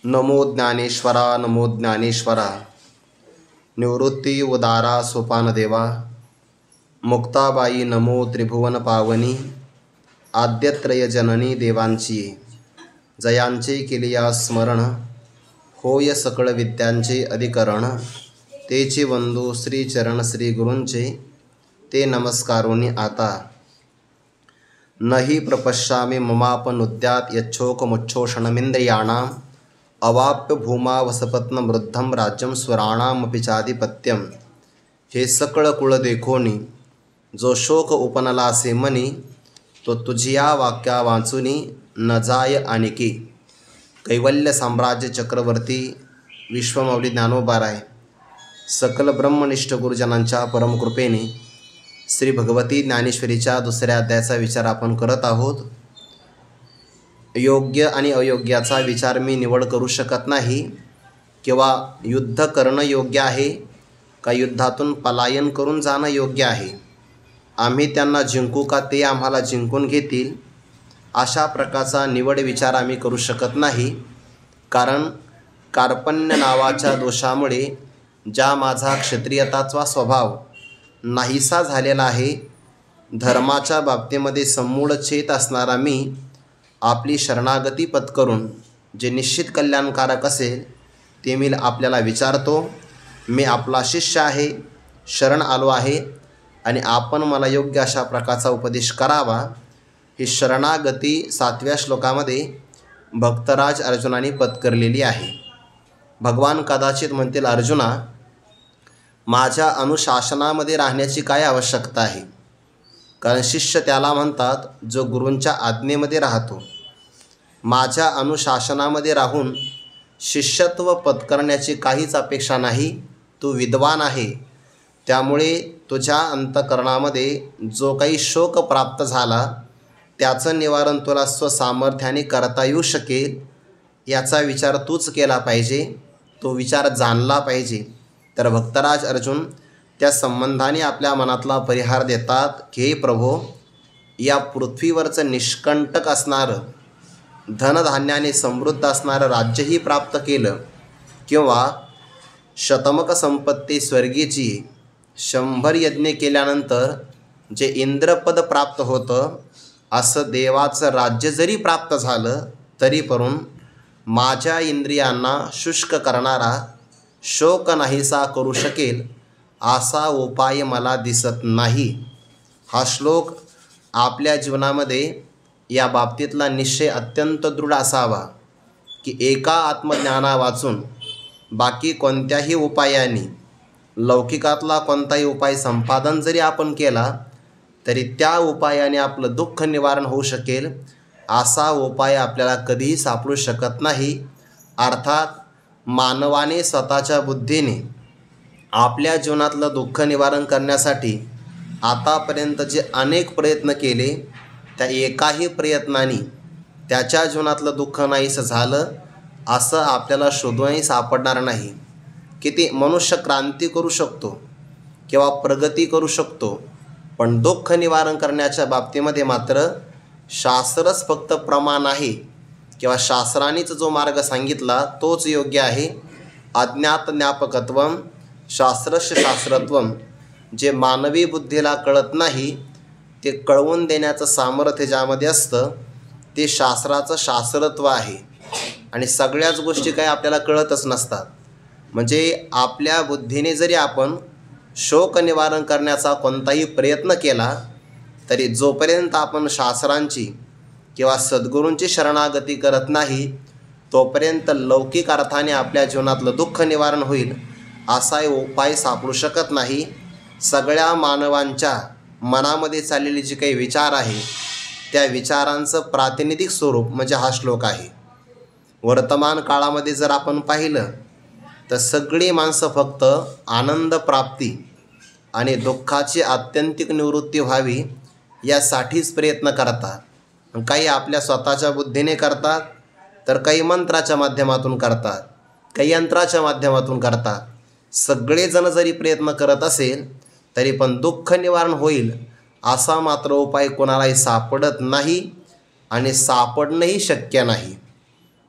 नमो ज्ञानेश्वरा नमो ज्ञानेश्वरा। निवृत्ती उदारा सोपानदेवा। मुक्ताबाई नमो त्रिभुवन पावनी। आद्यत्रय जननी देवांची जयांचे केलिया स्मरण। होय सकळ विद्यांचे अधिकरण। तेचे वंदू श्रीचरण श्री गुरूंचे ते नमस्कारोनी आता। नहि प्रपश्यामि ममापनुद्यात् यच्छोकमुच्छोषणमिन्द्रियाणाम् अवाप्य भूमा वसपत्न वृद्धम राज्यम स्वराणामपि चाधिपत्यम। हे सकळ कुळ देखोनी जो शोक उपनलासे मनी तो तुझिया वाक्या वाचुनी न जाय आणिकी। कैवल्य साम्राज्य चक्रवर्ती विश्वमौली ज्ञानोबाराय सकल ब्रह्मनिष्ठ गुरुजनांच्या परमकृपेने श्री भगवती ज्ञानेश्वरीच्या दुसऱ्या अध्यायाचा विचार आपण करत आहोत। योग्य आणि अयोग्याचा विचार मी निवड करू शकत नाही किंवा युद्ध करणं योग्य आहे का युद्धातून पलायन करून जाणं योग्य आहे। आम्ही त्यांना जिंकू का ते आम्हाला जिंकून घेतील अशा प्रकारचा निवड विचार आम्ही करू शकत नाही। कारण कार्पण्य नावाच्या दोषामुळे ज्या माझा क्षत्रियताचा स्वभाव नाहीसा झालेला आहे, धर्माच्या बाबतीमध्ये समूळ चेत असणारा मी आपली शरणागती पत्करून जे निश्चित कल्याणकारक असेल ते मी आपल्याला विचारतो। मी आपला शिष्य आहे, शरण आलो आहे आणि आपण मला योग्य अशा प्रकारचा उपदेश करावा। ही शरणागती 7व्या श्लोकामध्ये भक्तराज अर्जुनाने पत्करलेली आहे। भगवान कदाचित म्हणतील, अर्जुना माझ्या अनुशासनामध्ये राहण्याची काय आवश्यकता आहे। कारण शिष्य त्याला म्हणतात जो गुरूंच्या आज्ञेमध्ये राहतो। माझ्या अनुशासनामध्ये राहून शिष्यत्व पत्करण्याची काहीच अपेक्षा नाही। तू विद्वान आहे, त्यामुळे तुझ्या अंतःकरणामध्ये जो काही शोक प्राप्त झाला त्याचं निवारण तुला स्वसामर्थ्याने करता येऊ शकेल याचा विचार तूच केला पाहिजे, तो विचार जाणला पाहिजे। तर भक्तराज अर्जुन त्या संबंधाने आपल्या मनातला परिहार देतात की हे प्रभो, या पृथ्वीवरचं निष्कंटक असणारं धनधान्याने समृद्ध असणारं राज्यही प्राप्त केलं किंवा शतमक संपत्ती स्वर्गीची 100 यज्ञ केल्यानंतर जे इंद्रपद प्राप्त होतं असं देवाचं राज्य जरी प्राप्त झालं तरी पण माझ्या इंद्रियांना शुष्क करणारा शोक नाहीसा करू शकेल असा उपाय मला दिसत नाही। हा श्लोक आपल्या जीवनामध्ये या बाबतीतला निश्चय अत्यंत दृढ असावा की एका आत्मज्ञाना वाचून बाकी कोणत्याही उपायाने लौकिकातला कोणताही उपाय संपादन जरी आपण केला तरी त्या उपायाने आपलं दुःख निवारण होऊ शकेल असा उपाय आपल्याला कधीही सापडू शकत नाही। अर्थात मानवाने स्वतःच्या बुद्धीने आपल्या जीवनातलं दुःख निवारण करण्यासाठी आतापर्यंत जे अनेक प्रयत्न केले त्या एकाही प्रयत्नाने त्याच्या जीवनातलं दुःख नाहीसं झालं असं आपल्याला शोधूनही सापडणार नाही। किती मनुष्य क्रांती करू शकतो किंवा प्रगती करू शकतो, पण दुःख निवारण करण्याच्या बाबतीमध्ये मात्र शास्त्रच फक्त प्रमाण आहे किंवा शास्त्रानेच जो मार्ग सांगितला तोच योग्य आहे। अज्ञात ज्ञापकत्वम शास्त्रस्य शास्त्रत्वम, जे मानवी बुद्धीला कळत नाही ते कळवून देण्याचं सामर्थ्य ज्यामध्ये असतं ते शास्त्राचं शास्त्रत्व आहे। आणि सगळ्याच गोष्टी काही आपल्याला कळतच नसतात। म्हणजे आपल्या बुद्धीने जरी आपण शोक निवारण करण्याचा कोणताही प्रयत्न केला तरी जोपर्यंत आपण शास्त्रांची किंवा सद्गुरूंची शरणागती करत नाही तोपर्यंत लौकिक अर्थाने आपल्या जीवनातलं दुःख निवारण होईल असा उपाय सापडू शकत नाही। सगळ्या मानवांच्या मनामध्ये चाललेले जे काही विचार आहे त्या विचारांचं प्रातिनिधिक स्वरूप म्हणजे हा श्लोक आहे। वर्तमान काळामध्ये जर आपण पाहिलं तर सगळी माणसं फक्त आनंद प्राप्ती आणि दुःखाची आत्यंतिक निवृत्ती व्हावी यासाठीच प्रयत्न करतात। काही आपल्या स्वतःच्या बुद्धीने करतात, तर काही मंत्राच्या माध्यमातून करतात, काही यंत्राच्या माध्यमातून करतात। सगळेजण जरी प्रयत्न करत असेल तरी पण दुःख निवारण होईल असा मात्र उपाय कोणालाही सापडत नाही आणि सापडणंही शक्य नाही।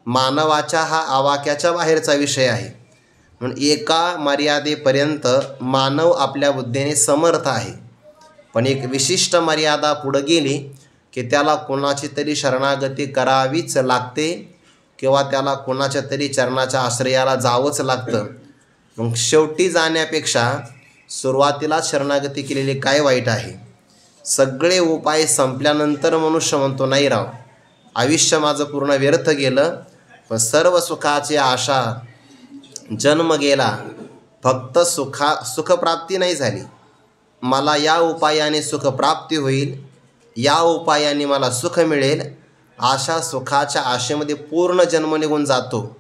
मानवाच्या हा आवाक्याच्या बाहेरचा विषय आहे. म्हणून एका मर्यादेपर्यंत मानव आपल्या बुद्धीने समर्थ आहे, पण एक विशिष्ट मर्यादा पुढं गेली की त्याला कोणाची तरी शरणागती करावीच लागते किंवा त्याला कोणाच्या तरी चरणाच्या आश्रयाला जावंच लागतं. मग शेवटी जाण्यापेक्षा सुरुवातीला शरणागती केलेली काय वाईट आहे. सगळे उपाय संपल्यानंतर मनुष्य म्हणतो नाही राव, आयुष्य माझं पूर्ण व्यर्थ गेलं, पण सर्व सुखाची आशा जन्म गेला, फक्त सुखप्राप्ती नाही झाली. मला या उपायाने सुखप्राप्ती होईल, या उपायाने मला सुख मिळेल, अशा सुखाच्या आशेमध्ये पूर्ण जन्म निघून जातो.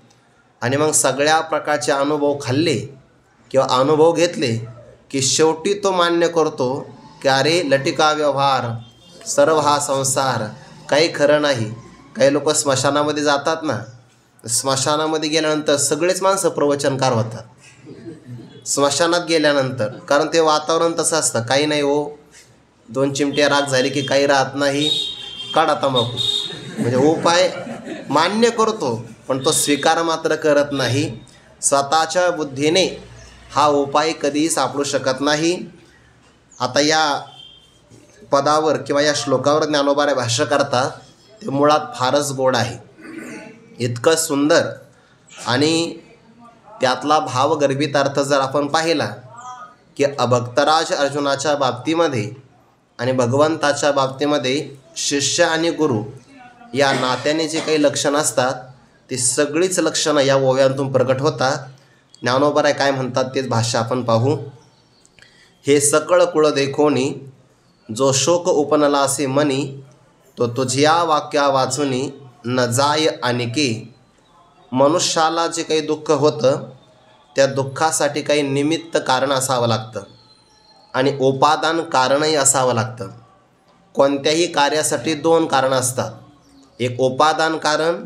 आणि मग सगळ्या प्रकारचे अनुभव खाल्ले किंवा अनुभव घेतले की शेवटी तो मान्य करतो की अरे लटिका व्यवहार, सर्व हा संसार काही खरं नाही. काही लोक स्मशानामध्ये जातात ना, स्मशानामध्ये गेल्यानंतर सगळेच माणसं प्रवचनकार होतात स्मशानात गेल्यानंतर, कारण ते वातावरण तसं असतं. काही नाही हो, 2 चिमट्या राग झाली की काही राहत नाही, काढा तंबाखू. म्हणजे उपाय मान्य करतो पण तो स्वीकार मात्र करत नाही. स्वतःच्या बुद्धीने हा उपाय कधीही सापडू शकत नाही. आता या पदावर किंवा या श्लोकावर ज्ञानोबा भाष्य करतात ते मुळात फारच गोड आहे, इतकं सुंदर. आणि त्यातला भावगर्भित अर्थ जर आपण पाहिला की भक्तराज अर्जुनाच्या बाबतीमध्ये आणि भगवंताच्या बाबतीमध्ये शिष्य आणि गुरु या नात्याने जे काही लक्षणं असतात ती सगळीच लक्षणं या ओव्यांतून प्रकट होतात. ज्ञानोबा काय म्हणतात तेच भाष्य आपण पाहू. हे सकळ कुळ देखोनी, जो शोक उपनला असे मनी, तो तुझ्या वाक्या वाचुनी न जाय आणिके. मनुष्याला जे काही दुःख होतं त्या दुःखासाठी काही निमित्त कारण असावं लागतं आणि उपादान कारणही असावं लागतं. कोणत्याही कार्यासाठी 2 कारणं असतात, एक उपादान कारण,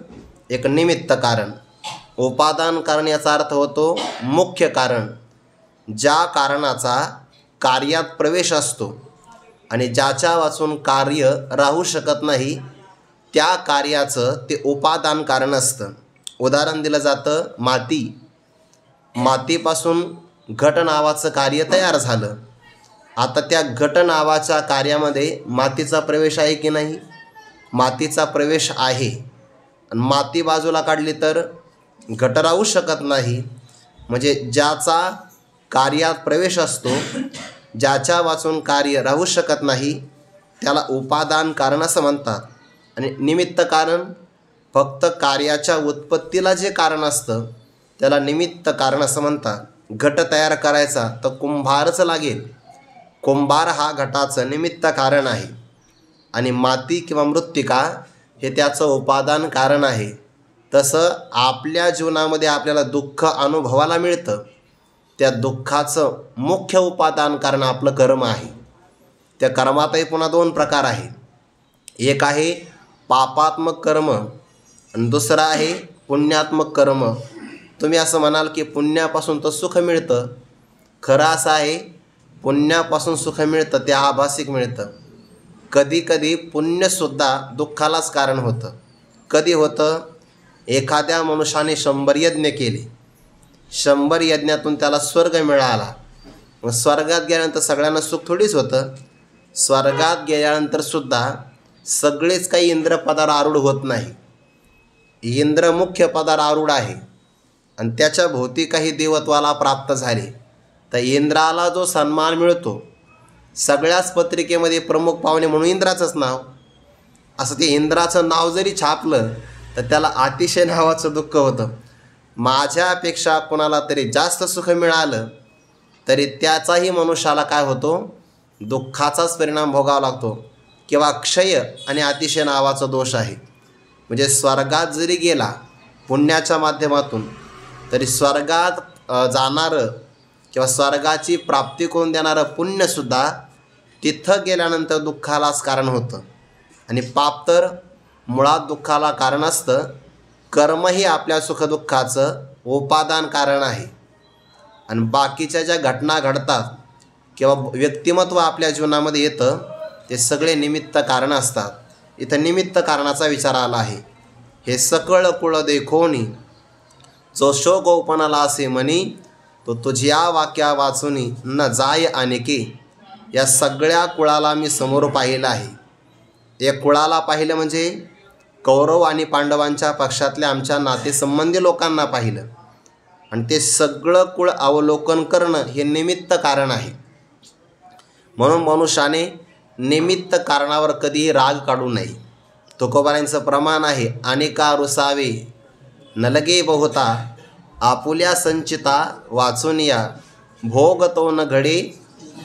एक निमित्त कारण. उपादान कारण याचा अर्थ होतो मुख्य कारण, ज्या कारणाचा कार्यात प्रवेश असतो आणि ज्याच्या वाचून कार्य राहू शकत नाही त्या कार्याचं ते उपादान कारण असतं. उदाहरण दिलं जातं मातीपासून घट नावाचं कार्य तयार झालं. आता त्या घट नावाच्या कार्यामध्ये मातीचा प्रवेश आहे की नाही? मातीचा प्रवेश आहे. आणि माती बाजूला काढली तर घट राहू शकत नाही. म्हणजे ज्याचा कार्यात प्रवेश असतो, ज्याच्या वाचून कार्य राहू शकत नाही त्याला उपादान कारण असं म्हणतात. आणि निमित्त कारण फक्त कार्याच्या उत्पत्तीला जे कारण असतं त्याला निमित्त कारण असं म्हणतात. घट तयार करायचा तर कुंभारच लागेल, कुंभार हा घटाचं निमित्त कारण आहे आणि माती किंवा मृत्तिका हे त्याचं उपादान कारण आहे. तसं आपल्या जीवनामध्ये आपल्याला दुःख अनुभवाला मिळतं, त्या दुःखाचं मुख्य उपादान कारण आपलं कर्म आहे. त्या कर्मातही पुन्हा 2 प्रकार आहे, एक आहे पापात्मक कर्म आणि दुसरं आहे पुण्यात्मक कर्म. तुम्ही असं म्हणाल की पुण्यापासून तर सुख मिळतं. खरं असं आहे, पुण्यापासून सुख मिळतं ते आभासिक मिळतं. कधी पुण्यसुद्धा दुःखालाच कारण होतं. कधी होतं? एखाद्या मनुष्याने 100 यज्ञ केले, 100 यज्ञातून त्याला स्वर्ग मिळाला. मग स्वर्गात गेल्यानंतर सगळ्यांना सुख थोडीच होतं. स्वर्गात गेल्यानंतरसुद्धा सगळेच काही इंद्रपदावर आरूढ होत नाही. इंद्र मुख्य पदावर आरूढ आहे आणि त्याच्या भोवती काही देवत्वाला प्राप्त झाले तर इंद्राला जो सन्मान मिळतो, सगळ्याच पत्रिकेमध्ये प्रमुख पाहुणे म्हणून इंद्राचंच नाव, असं ते इंद्राचं नाव जरी छापलं तर त्याला अतिशय नावाचं दुःख होतं. माझ्यापेक्षा कोणाला तरी जास्त सुख मिळालं तरी त्याचाही मनुष्याला काय होतो? दुःखाचाच परिणाम भोगावा लागतो किंवा क्षय आणि अतिशय नावाचा दोष आहे. म्हणजे स्वर्गात जरी गेला पुण्याच्या माध्यमातून तरी स्वर्गात जाणारं किंवा स्वर्गाची प्राप्ती करून देणारं पुण्यसुद्धा तिथं गेल्यानंतर दुःखालाच कारण होतं. आणि पाप तर मुळात दुःखाला कारण असतं. कर्मही आपल्या सुखदुःखाचं उपादान कारण आहे. आणि बाकीच्या ज्या घटना घडतात किंवा व्यक्तिमत्व आपल्या जीवनामध्ये येतं ते सगळे निमित्त कारण असतात. इथं निमित्त कारणाचा विचार आला आहे. हे सकळ कुळ देखोनी, जो शोक उपनाला असे म्हणी, तो तुझ्या वाक्या वाचुनी न जाय अनेके. या सगळ्या कुळाला मी समोर पाहिलं आहे. या कुळाला पाहिलं म्हणजे कौरव आणि पांडवांच्या पक्षातल्या आमच्या नातेसंबंधी लोकांना पाहिलं. आणि ते सगळं कुळ अवलोकन करणं हे निमित्त कारण आहे. म्हणून मनुष्याने निमित्त कारणावर कधीही राग काढू नये. तुकोबारांचं प्रमाण आहे, अनेका रुसावे न लगे बहुता, आपुल्या संचिता वाचुनिया, भोग तो न घडे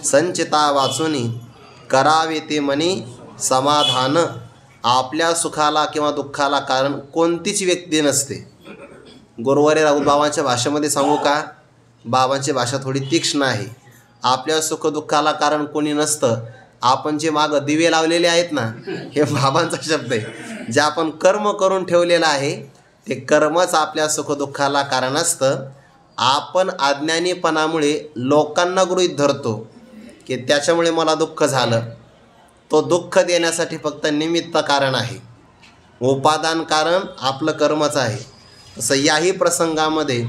संचिता वाचुनी, करावे ते मनी समाधान. आपल्या सुखाला किंवा दुःखाला कारण कोणतीच व्यक्ती नसते. गुरुवारी राऊत बाबांच्या भाषेमध्ये सांगू का, बाबांची भाषा थोडी तीक्ष्ण आहे. आपल्या सुखदुःखाला कारण कोणी नसतं. आपण जे मागं दिवे लावलेले आहेत ना, हे बाबांचा शब्द आहे. जे आपण कर्म करून ठेवलेलं आहे ते कर्मच आपल्या सुखदुःखाला कारण असतं. आपण अज्ञानीपणामुळे लोकांना गृहीत धरतो की त्याच्यामुळे मला दुःख झालं. तो दुःख देण्यासाठी फक्त निमित्त कारण आहे. उपादान कारण आपलं कर्मच आहे. तसं याही प्रसंगामध्ये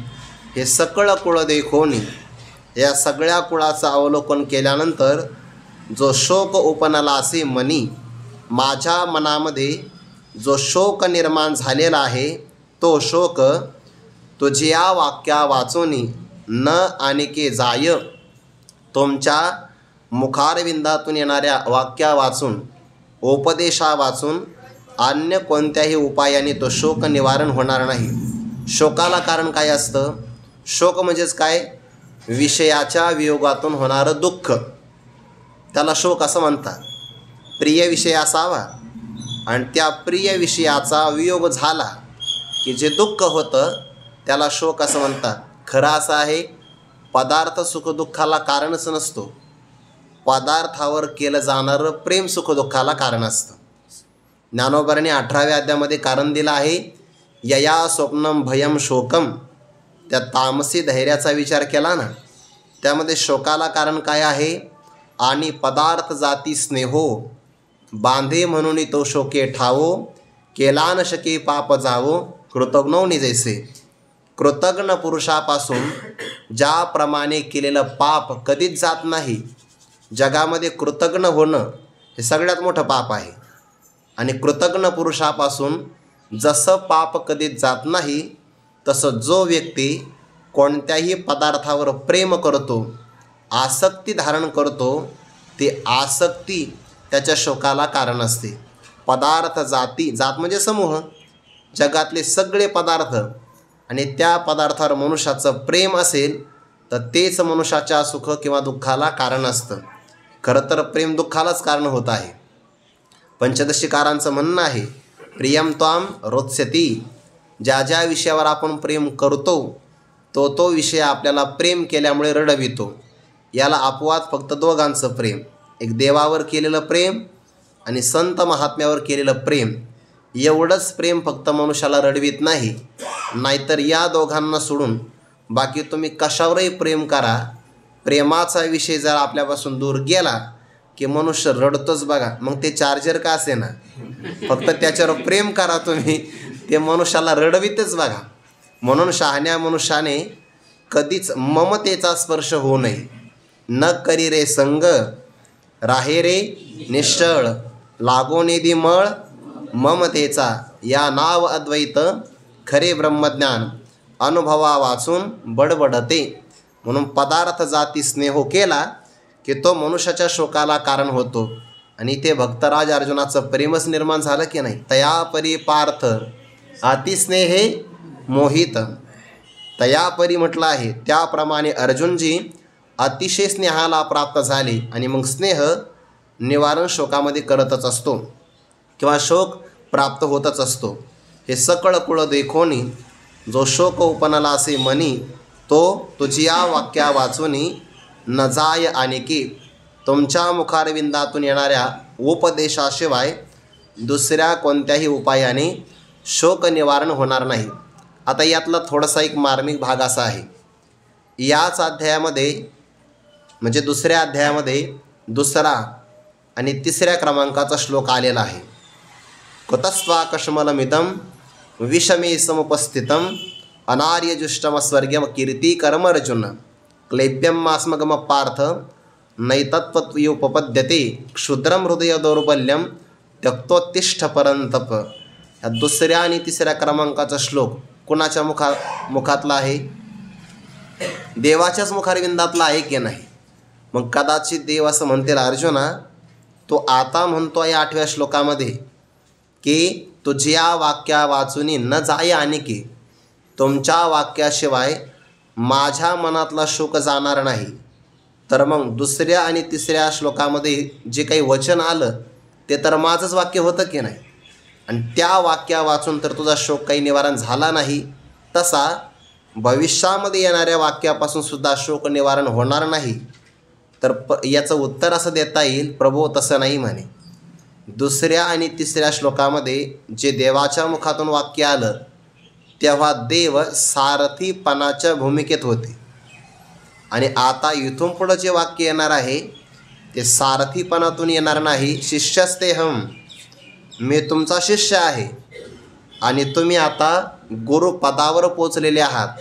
हे सकळ कुळ देखोनी, या सगळ्या कुळाचं अवलोकन केल्यानंतर जो शोक उपनाला असे मनी, माझ्या मनामध्ये जो शोक निर्माण झालेला आहे तो शोक तुझ्या वाक्या वाचुनी न आणिके जाय. तुमच्या मुखारविंदातून येणाऱ्या वाक्या वाचून, उपदेशा वाचून अन्य कोणत्याही उपायाने तो शोक निवारण होणार नाही. शोकाला कारण काय असतं? शोक म्हणजेच काय? विषयाच्या वियोगातून होणारं दुःख, त्याला शोक असं म्हणतात. प्रिय विषय असावा आणि त्या प्रिय विषयाचा वियोग झाला की जे दुःख होतं त्याला शोक असं म्हणतात. खरं असं आहे, पदार्थ सुखदुःखाला कारणच नसतो. पदार्थावर केलं जाणारं प्रेम सुखदुःखाला कारण असतं. ज्ञानोबांनी 18व्या अध्यायामध्ये कारण दिलं आहे, यया स्वप्नम भयम शोकम. त्या तामसी धैर्याचा विचार केला ना, त्यामध्ये शोकाला कारण काय आहे? आणि पदार्थ जाती स्नेहो, बांधे म्हणून तो शोके ठावो, केला न शके पाप जावो, कृतज्ञ जैसे. कृतज्ञ पुरुषापासून ज्याप्रमाणे केलेलं पाप कधीच जात नाही. जगामध्ये कृतज्ञ होणं हे सगळ्यात मोठं पाप आहे. आणि कृतज्ञ पुरुषापासून जसं पाप कधीच जात नाही, तसं जो व्यक्ती कोणत्याही पदार्थावर प्रेम करतो, आसक्ती धारण करतो, ती आसक्ती त्याच्या शोकाला कारण असते. पदार्थ जाती, जात म्हणजे समूह, जगातले सगळे पदार्थ, आणि त्या पदार्थावर मनुष्याचं प्रेम असेल तर तेच मनुष्याच्या सुख किंवा दुःखाला कारण असतं. खरं तर प्रेम दुःखालाच कारण होत आहे. पंचदशीकारांचं म्हणणं आहे, प्रियम त्वाम रोत्स्यती. ज्या ज्या विषयावर आपण प्रेम करतो तो विषय आपल्याला प्रेम केल्यामुळे रडवितो. याला अपवाद फक्त दोघांचं प्रेम, एक देवावर केलेलं प्रेम आणि संत महात्म्यावर केलेलं प्रेम. एवढंच प्रेम फक्त मनुष्याला रडवीत नाही. नाहीतर या दोघांना सोडून बाकी तुम्ही कशावरही प्रेम करा, प्रेमाचा विषय जर आपल्यापासून दूर गेला की मनुष्य रडतोच बघा. मग ते चार्जर का असे ना, फक्त त्याच्यावर प्रेम करा तुम्ही, ते मनुष्याला रडवीतच बघा. म्हणून शहाण्या मनुष्याने कधीच ममतेचा स्पर्श होऊ नये. न करी रे संग, राहे रे निश्चळ, लागो निधी मळ ममतेचा. या नाव अद्वैत खरे ब्रह्मज्ञान, अनुभवा वाचून बडबडते. म्हणून पदार्थ जाती स्नेहो केला की तो मनुष्याच्या शोकाला कारण होतो. आणि ते भक्तराज अर्जुनाचं प्रेमच निर्माण झालं की नाही. तयापरी पार्थ अतिस्नेहे मोहित. तयापरी म्हटलं आहे त्याप्रमाणे अर्जुनजी अतिशय स्नेहाला प्राप्त झाले. आणि मग स्नेह निवारण शोकामध्ये करतच असतो किंवा शोक प्राप्त होतच असतो. हे सकळ कुळ देखोनी, जो शोक उपनाला असे मनी, तो तुझिया वाक्या वाचुनी न जाय आणिकी. तुमच्या मुखारविंदातून येणाऱ्या उपदेशाशिवाय दुसऱ्या कोणत्याही उपायाने शोक निवारण होणार नाही. आता यातला थोडासा एक मार्मिक भाग असा आहे, याच अध्यायामध्ये म्हणजे दुसऱ्या अध्यायामध्ये दुसरा आणि तिसऱ्या क्रमांकाचा श्लोक आलेला आहे. कुतस्त्वा कश्मलमिदं विषमे समुपस्थितम अनार्यजुष्टम स्वर्गम कीर्तिकरम अर्जुन क्लैब्यम मास्मगम पार्थ नैतत्वयोपपद्यते क्षुद्रम हृदय दौर्बल्यम त्यक्तोत्तिष्ठ परंतप. या दुसऱ्या आणि तिसऱ्या क्रमांकाचा श्लोक कुणाच्या मुखातला आहे? देवाच्याच मुखारविंदातला आहे की नाही? मग कदाचित देव असं म्हणतील, अर्जुना तो आता म्हणतो या 8व्या श्लोकामध्ये की तुझ्या वाक्या वाचुनी न जाय आणखी, तुमच्या वाक्याशिवाय माझ्या मनातला शोक जाणार नाही. तर मग दुसऱ्या आणि तिसऱ्या श्लोकामध्ये जे काही वचन आलं ते तर माझंच वाक्य होतं की नाही? आणि त्या वाक्या वाचून तर तुझा शोक काही निवारण झाला नाही, तसा भविष्यामध्ये येणाऱ्या वाक्यापासून सुद्धा शोक निवारण होणार नाही. तर याचं उत्तर असं देता येईल, प्रभू तसं नाही म्हणे. दुसऱ्या आणि तिसऱ्या श्लोकामध्ये जे देवाच्या मुखातून वाक्य आलं तेव्हा देव सारथीपणाच्या भूमिकेत होते, आणि आता इथून पुढं जे वाक्य येणार आहे ते सारथीपणातून येणार नाही. शिष्यस्तेहम, मी तुमचा शिष्य आहे आणि तुम्ही आता गुरुपदावर पोचलेले आहात.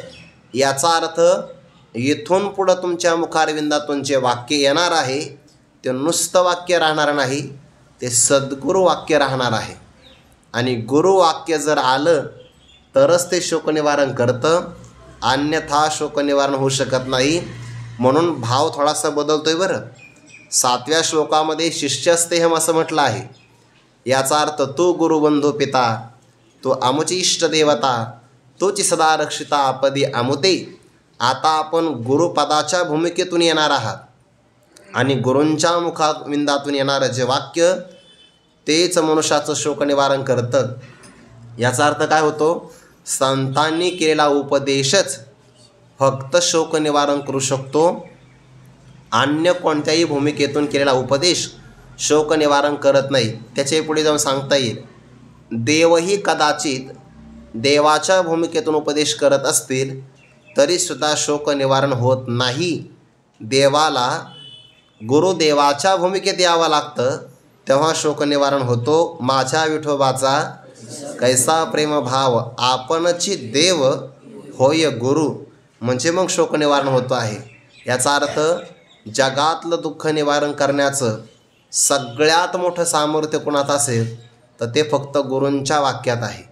याचा अर्थ इथून पुढं तुमच्या मुखारविंदातून जे वाक्य येणार आहे ते नुसतं वाक्य राहणार नाही, ते सद्गुरु वाक्य राहणार आहे. आणि गुरुवाक्य जर आलं तरच ते शोकनिवारण करतं, अन्यथा शोकनिवारण होऊ शकत नाही. म्हणून भाव थोडासा बदलतोय बरं. 7व्या श्लोकामध्ये शिष्यस्तेहम असं म्हटलं आहे. याचा अर्थ तू गुरुबंधू पिता, तू अमुची इष्टदेवता, तूची सदा रक्षिता आपदी अमुते. आता आपण गुरुपदाच्या भूमिकेतून येणार आहात आणि गुरूंच्या मुखाविंदातून येणारं जे वाक्य तेच मनुष्याचं शोकनिवारण करतं. याचा अर्थ काय होतो? संतांनी केलेला उपदेशच फक्त शोकनिवारण करू शकतो. अन्य कोणत्याही भूमिकेतून केलेला उपदेश शोकनिवारण करत नाही. त्याचे पुढे जाऊन सांगता येईल, देवही कदाचित देवाच्या भूमिकेतून उपदेश करत असतील तरीसुद्धा शोकनिवारण होत नाही. देवाला गुरुदेवाच्या भूमिकेत यावं लागतं, तेव्हा शोकनिवारण होतो. माझ्या विठोबाचा कैसा प्रेमभाव, आपणची देव होय गुरु, म्हणजे मग शोकनिवारण होतो आहे. याचा अर्थ जगातलं दुःख निवारण करण्याचं सगळ्यात मोठं सामर्थ्य कुणात असेल तर ते फक्त गुरूंच्या वाक्यात आहे.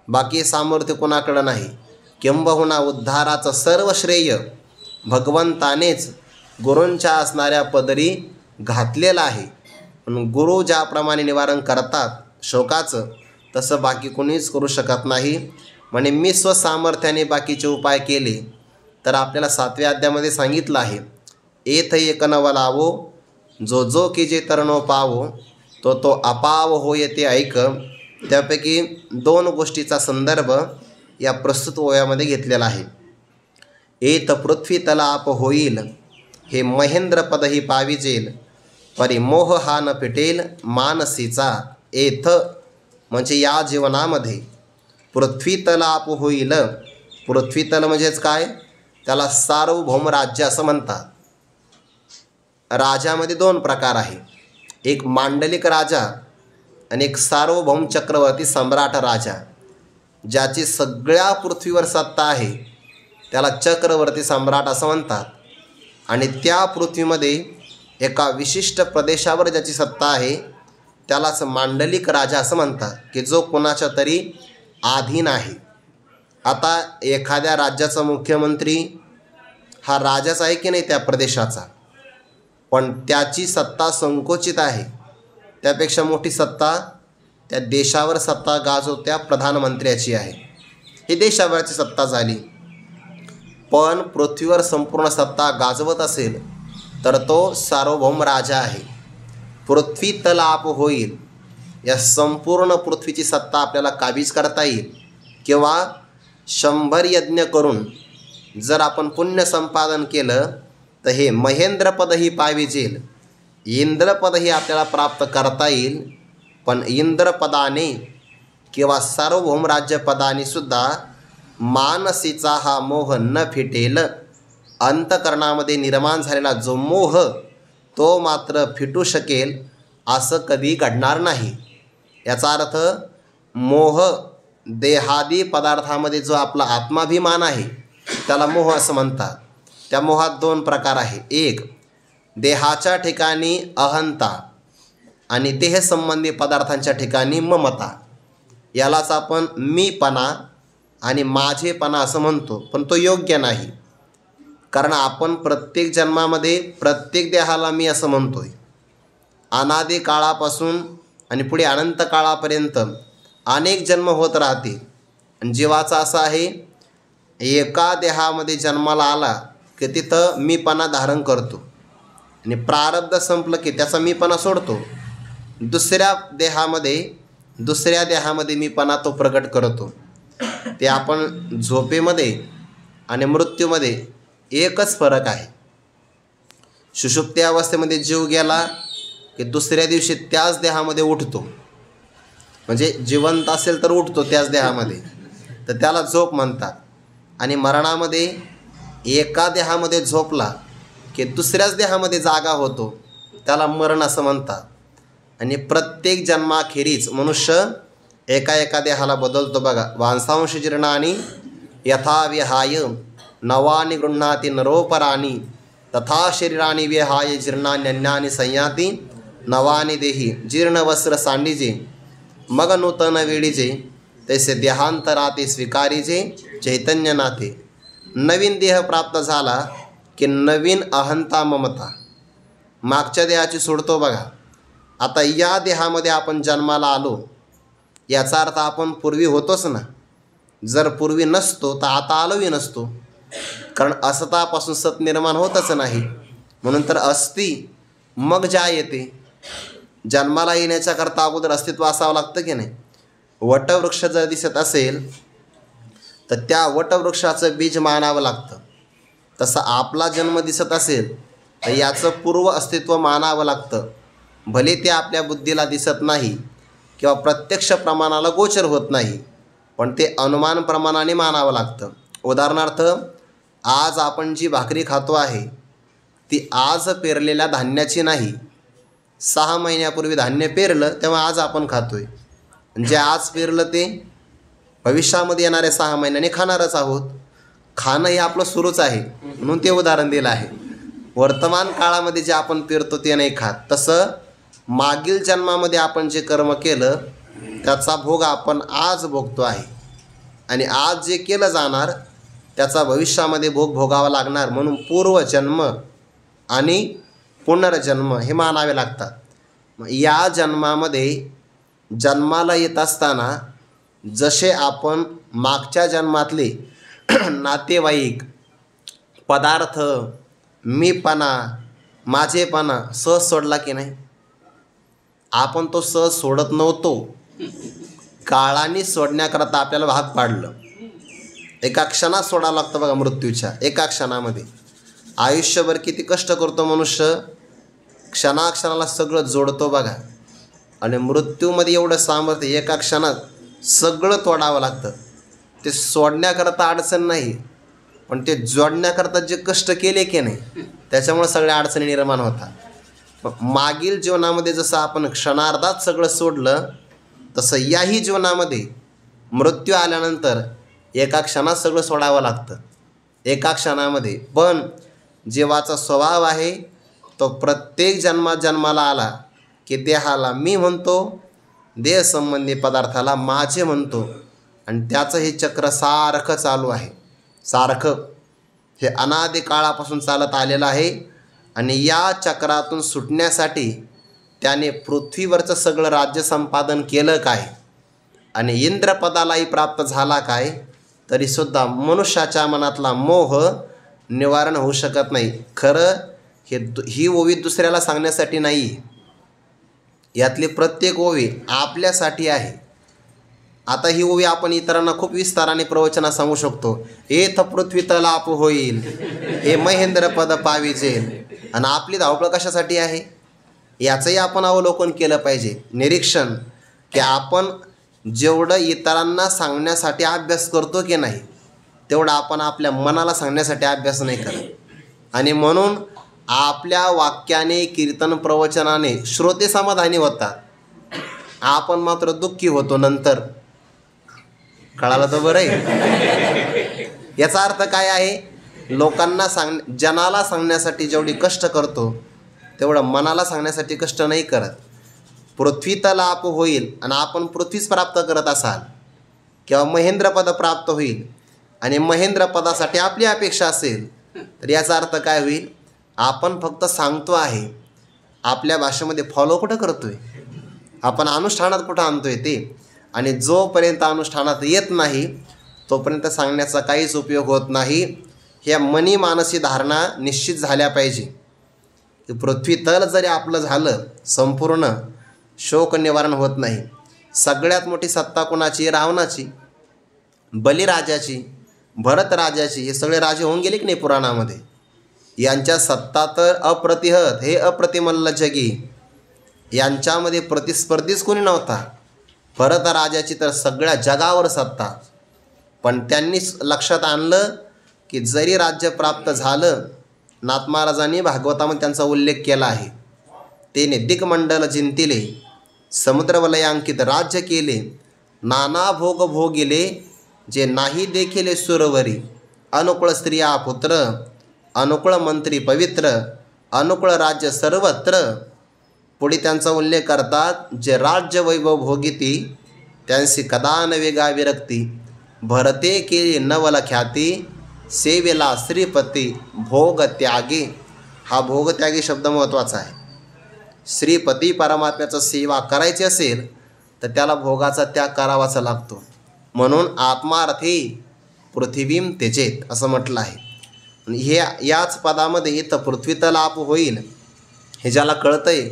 बाकी सामर्थ्य कुणाकडं नाही. किंबहुना उद्धाराचं सर्व श्रेय भगवंतानेच गुरूंच्या असणाऱ्या पदरी घातलेलं आहे. पण गुरु ज्याप्रमाणे निवारण करतात शोकाचं, तसं बाकी कोणीच करू शकत नाही. म्हणे मी स्वसामर्थ्याने बाकीचे उपाय केले तर आपल्याला 7व्या अध्यायामध्ये सांगितलं आहे, एथ एक नवलावो जो जो की जे तरणो पावो तो तो अपाव होय ते ऐक. त्यापैकी 2 गोष्टीचा संदर्भ या प्रस्तुत ओव्यामध्ये घेतलेला आहे. एत पृथ्वी तलाप होईल, हे महेंद्रपदही पाविजेल, परिमोह हा न फिटेल मानसीचा. एथ म्हणजे या जीवनामध्ये पृथ्वी तलाप होईल. पृथ्वी तल म्हणजेच काय? त्याला सार्वभौम राज्य असं म्हणतात. राजामध्ये 2 प्रकार आहे, एक मांडलिक राजा आणि एक सार्वभौम चक्रवर्ती सम्राट राजा. ज्याची सगळ्या पृथ्वीवर सत्ता आहे त्याला चक्रवर्ती सम्राट असं म्हणतात. आणि त्या पृथ्वीमध्ये एका विशिष्ट प्रदेशावर ज्याची सत्ता आहे त्यालाच मांडलिक राजा असं म्हणतात, की जो कोणाच्या तरी अधीन आहे. आता एखाद्या राज्याचा मुख्यमंत्री हा राजाच आहे की नाही त्या प्रदेशाचा, पण त्याची सत्ता संकोचित आहे. त्यापेक्षा मोठी सत्ता त्या देशावर सत्ता गाजवत्या प्रधानमंत्र्याची आहे. ही देशावरची सत्ता झाली. पण पृथ्वीवर संपूर्ण सत्ता गाजवत असेल तर तो सार्वभौम राजा आहे. पृथ्वी तलाप होईल, या संपूर्ण पृथ्वीची सत्ता आपल्याला काबीज करता येईल. किंवा 100 यज्ञ करून जर आपण पुण्य संपादन केलं तर हे महेंद्रपदही पाविजेल, इंद्रपदही आपल्याला प्राप्त करता येईल. पण इंद्रपदाने किंवा सार्वभौम राज्यपदाने सुद्धा मानसीचा हा मोह न फिटेल. अंतकरणामध्ये निर्माण झालेला जो मोह तो मात्र फिटू शकेल असं कधी घडणार नाही. याचा अर्थ मोह देहादी पदार्थामध्ये जो आपला आत्माभिमान आहे त्याला मोह असं म्हणतात. त्या मोहात दोन प्रकार आहे. एक, देहाच्या ठिकाणी अहंता आणि देहसंबंधी पदार्थांच्या ठिकाणी ममता. यालाच आपण मीपणा आणि माझेपणा असं म्हणतो, पण तो योग्य नाही. कारण आपण प्रत्येक जन्मामध्ये प्रत्येक देहाला मी असं म्हणतोय. अनादी काळापासून आणि पुढे अनंत काळापर्यंत अनेक जन्म होत राहतील. आणि जीवाचा असा आहे, एका देहामध्ये जन्माला आला की तिथं मीपणा धारण करतो आणि प्रारब्ध संपलं की त्याचा मीपणा सोडतो. दुसऱ्या देहामध्ये मीपणा तो प्रकट करतो. ते आपण झोपेमध्ये आणि मृत्यूमध्ये एकच फरक आहे. सुषुप्ती अवस्थेमध्ये जीव गेला की दुसऱ्या दिवशी त्याच देहामध्ये उठतो. म्हणजे जिवंत असेल तर उठतो त्याच देहामध्ये, तर त्याला झोप म्हणतात. आणि मरणामध्ये एका देहामध्ये झोपला की दुसऱ्याच देहामध्ये जागा होतो, त्याला मरण असं म्हणतात. आणि प्रत्येक जन्माखेरीज मनुष्य एका देहाला बदलतो. बघा, वांसांश जीर्णानी यथा विहाय नवानी गृह्णाती नरोपराणी तथा शरीरानी विहाय जीर्णान्यन्यानी संयाती नवानी देही जीर्णवस्त्र सांडीजे मग नूतन वेळीजे तैसे देहांतराते स्वीकारीजे चैतन्य नाथे. नवीन देह प्राप्त झाला की नवीन अहंता ममता मागच्या देहाची सोडतो. बघा, आता या देहामध्ये आपण जन्माला आलो याचा अर्थ आपण पूर्वी होतोच ना. जर पूर्वी नसतो तर आता आलोही नसतो, कारण असतापासून सत निर्माण होतच नाही. म्हणून तर अस्ति मग ज्या येते. जन्माला येण्याच्या करता अगोदर अस्तित्व असावं लागतं की नाही. वटवृक्ष जर दिसत असेल तर त्या वटवृक्षाचं बीज मानावं लागतं. तसं आपला जन्म दिसत असेल तर याचं पूर्व अस्तित्व मानावं लागतं. भले ते आपल्या बुद्धीला दिसत नाही किंवा प्रत्यक्ष प्रमाणाला गोचर होत नाही, पण ते अनुमान प्रमाणाने मानावं लागतं. उदाहरणार्थ, आज आपण जी भाकरी खातो आहे ती आज पेरलेल्या धान्याची नाही. 6 महिन्यापूर्वी धान्य पेरलं तेव्हा आज आपण खातोय. जे आज पेरलं ते भविष्यामध्ये येणाऱ्या 6 महिन्यांनी खाणारच आहोत. खाणं हे आपलं सुरूच आहे, म्हणून ते उदाहरण दिलं आहे. वर्तमान काळामध्ये जे आपण पेरतो ते नाही खात. तसं मागील जन्मामध्ये आपण जे कर्म केलं त्याचा भोग आपण आज भोगतो आहे. आणि आज जे केलं जाणार त्याचा भविष्यामध्ये भोग भोगावा लागणार. म्हणून पूर्वजन्म आणि पुनर्जन्म हे मानावे लागतात. या जन्मामध्ये जन्माला येत असताना जसे आपण मागच्या जन्मातले नातेवाईक, पदार्थ, मीपणा, माझेपणा सहज सोडला की नाही. आपण तो सहज सोडत नव्हतो. काळाने सोडण्याकरता आपल्याला भाग पाडलं. एका क्षणात सोडावं लागतं. बघा, मृत्यूच्या एका क्षणामध्ये. आयुष्यभर किती कष्ट करतो मनुष्य, क्षणाक्षणाला सगळं जोडतो बघा. आणि मृत्यूमध्ये एवढं सामर्थ्य, एका क्षणात सगळं तोडावं लागतं. ते सोडण्याकरता अडचण नाही, पण ते जोडण्याकरता जे कष्ट केले की नाही त्याच्यामुळे सगळ्या अडचणी निर्माण होतात. मागील जीवनामध्ये जसं आपण क्षणार्धात सगळं सोडलं, तसं याही जीवनामध्ये मृत्यू आल्यानंतर एका क्षणात सगळं सोडावं लागतं, एका क्षणामध्ये. पण जीवाचा स्वभाव आहे तो प्रत्येक जन्माला आला की देहाला मी म्हणतो, देहसंबंधी पदार्थाला माझे म्हणतो. आणि त्याचं हे चक्र सारखं चालू आहे. सारखं हे अनादी काळापासून चालत आलेलं आहे. आणि या चक्रातून सुटण्यासाठी त्याने पृथ्वीवरचं सगळं राज्य संपादन केलं काय आणि इंद्रपदालाही प्राप्त झाला काय, तरीसुद्धा मनुष्याच्या मनातला मोह निवारण होऊ शकत नाही. खरं ही ओवी दुसऱ्याला सांगण्यासाठी नाही, यातली प्रत्येक ओवी आपल्यासाठी आहे. आता ही ओवी आपण इतरांना खूप विस्ताराने प्रवचना सांगू शकतो. एथ पृथ्वी तलाप होईल, हे महेंद्र पद पाविजेल. आणि आपली धावपळ कशासाठी आहे याचंही आपण अवलोकन केलं पाहिजे, निरीक्षण, की आपण जेवढं इतरांना सांगण्यासाठी अभ्यास करतो की नाही तेवढं आपण आपल्या मनाला सांगण्यासाठी अभ्यास नाही करत. आणि म्हणून आपल्या वाक्याने, कीर्तन, प्रवचनाने श्रोते समाधानी होतात, आपण मात्र दुःखी होतो नंतर. कळालं तर बरं आहे. याचा अर्थ काय आहे? लोकांना जनाला सांगण्यासाठी जेवढी कष्ट करतो तेवढं मनाला सांगण्यासाठी कष्ट नाही करत. पृथ्वी तल आप होईल आणि आपण पृथ्वीच प्राप्त करत असाल, किंवा महेंद्रपद प्राप्त होईल आणि महेंद्रपदासाठी आपली अपेक्षा असेल, तर याचा अर्थ काय होईल? आपण फक्त सांगतो आहे, आपल्या भाषेमध्ये फॉलो कुठं करतोय, आपण अनुष्ठानात कुठं आणतोय ते. आणि जोपर्यंत अनुष्ठानात येत नाही तोपर्यंत सांगण्याचा काहीच उपयोग होत नाही. ह्या मनी मानसी धारणा निश्चित झाल्या पाहिजे की पृथ्वी तल जरी आपलं झालं संपूर्ण, शोक निवारण होत नाही. सगळ्यात मोठी सत्ता कोणाची? रावणाची, बलिराजाची, भरत राजाची. हे सगळे राजे होऊन गेले की नाही पुराणामध्ये? यांच्या सत्ता तर अप्रतिहत, हे अप्रतिमल्ल जगी. यांच्यामध्ये प्रतिस्पर्धीच कोणी नव्हता. भरत राजाची तर सगळ्या जगावर सत्ता. पण त्यांनीच लक्षात आणलं की जरी राज्य प्राप्त झालं, नाथ महाराजांनी भागवतामध्ये त्यांचा उल्लेख केला आहे, तेने दिग्मंडल जिंतिले, समुद्रवलयांकित राज्य केले, नाना भोग भोगिले, जे नाही देखिले सुरवरी, अनुकूळ स्त्रिया पुत्र, अनुकूळ मंत्री पवित्र, अनुकूळ राज्य सर्वत्र. पुढे त्यांचा उल्लेख करतात, जे राज्य वैभव भोगिती, त्यांची कदा न वेगा विरक्ती, भरते केली नवल ख्याती, सेवेला श्रीपती भोग त्यागी. हा भोगत्यागी शब्द महत्त्वाचा आहे. श्रीपती परमात्म्याचं सेवा करायची असेल तर त्याला भोगाचा त्याग करावाचा लागतो. म्हणून आत्मार्थी पृथ्वीम त्यजेत असं म्हटलं आहे. याच पदामध्ये इथं पृथ्वीतल आप होईल हे ज्याला कळतंय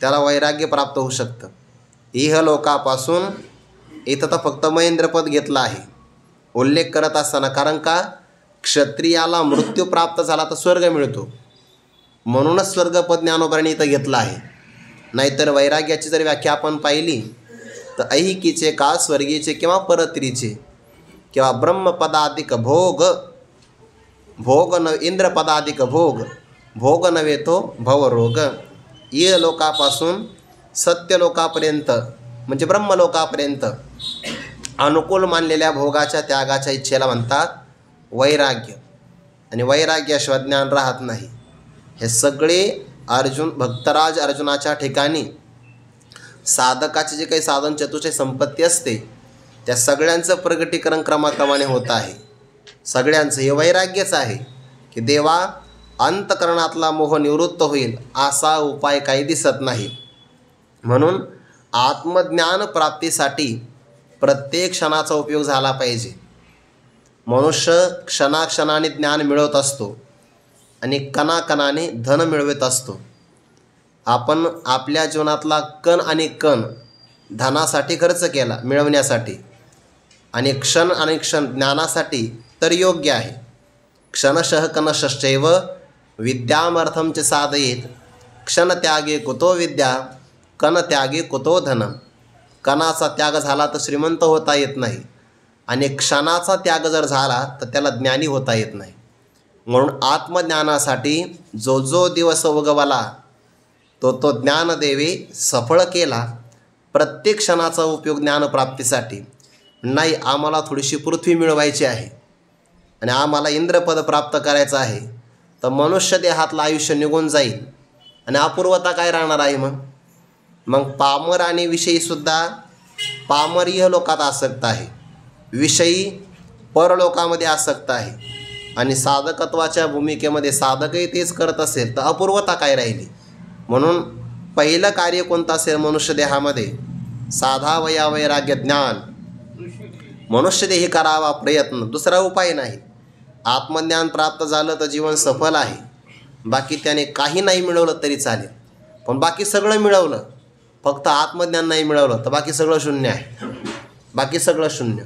त्याला वैराग्य प्राप्त होऊ शकतं. इहलोकापासून इथं तर फक्त महेंद्रपद घेतलं आहे उल्लेख करत असताना. कारण का? क्षत्रियाला मृत्यू प्राप्त झाला तर स्वर्ग मिळतो, म्हणूनच स्वर्गपद ज्ञानोबांनी इथं घेतलं आहे. नाहीतर वैराग्याची जर व्याख्या आपण पाहिली तर ऐहिकीचे का स्वर्गीचे किंवा परत्रीचे किंवा ब्रह्मपदाधिक भोग, भोग न इंद्रपदाधिक भोग, भोग नव्हे तो भवरोग. इह लोकापासून सत्यलोकापर्यंत म्हणजे ब्रह्मलोकापर्यंत अनुकूल मानलेल्या भोगाच्या त्यागाच्या इच्छेला म्हणतात वैराग्य. आणि वैराग्याशिवाय ज्ञान राहत नाही. हे सगळे भक्तराज अर्जुनाच्या ठिकाणी साधकाची जे काही साधन चतुष्टय संपत्ती असते त्या सगळ्यांचं प्रगटीकरण क्रमाक्रमाने होत आहे. सगळ्यांचं हे वैराग्यच आहे की देवा अंतकरणातला मोह निवृत्त होईल असा उपाय काही दिसत नाही. म्हणून आत्मज्ञान प्राप्तीसाठी प्रत्येक क्षणाचा उपयोग झाला पाहिजे. मनुष्य क्षणाक्षणाने ज्ञान मिळवत असतो आणि कणाकणाने धन मिळवत असतो. आपण आपल्या जीवनातला कण आणि कण धनासाठी खर्च केला मिळवण्यासाठी, आणि क्षण ज्ञानासाठी तर योग्य आहे. क्षणशः कणशश्चैव विद्यामर्थं च साधयेत, क्षणत्यागे कुतो विद्या, कणत्यागे कुतो धनम. कणाचा त्याग झाला तर श्रीमंत होता येत नाही, आणि क्षणाचा त्याग जर झाला तर त्याला ज्ञानी होता येत नाही. म्हणून आत्मज्ञानासाठी जो जो दिवस उगवला तो ज्ञानदेवे सफळ केला. प्रत्येक क्षणाचा उपयोग ज्ञानप्राप्तीसाठी नाही. आम्हाला थोडीशी पृथ्वी मिळवायची आहे आणि आम्हाला इंद्रपद प्राप्त करायचं आहे तर मनुष्य देहातलं आयुष्य निघून जाईल आणि अपूर्वता काय राहणार आहे? मग पामर आणि विषयीसुद्धा, पामर इहलोकात आसक्त आहे, विषयी परलोकामध्ये आसक्त आहे, आणि साधकत्वाच्या भूमिकेमध्ये साधकही तेच करत असेल तर अपूर्वता काय राहिली? म्हणून पहिलं कार्य कोणतं असेल मनुष्य देहामध्ये? साधा वैराग्य ज्ञान. मनुष्यदेही करावा प्रयत्न, दुसरा उपाय नाही. आत्मज्ञान प्राप्त झालं तर जीवन सफल आहे. बाकी त्याने काही नाही मिळवलं तरी चालेल, पण बाकी सगळं मिळवलं, फक्त आत्मज्ञान नाही मिळवलं तर बाकी सगळं शून्य आहे. बाकी सगळं शून्य.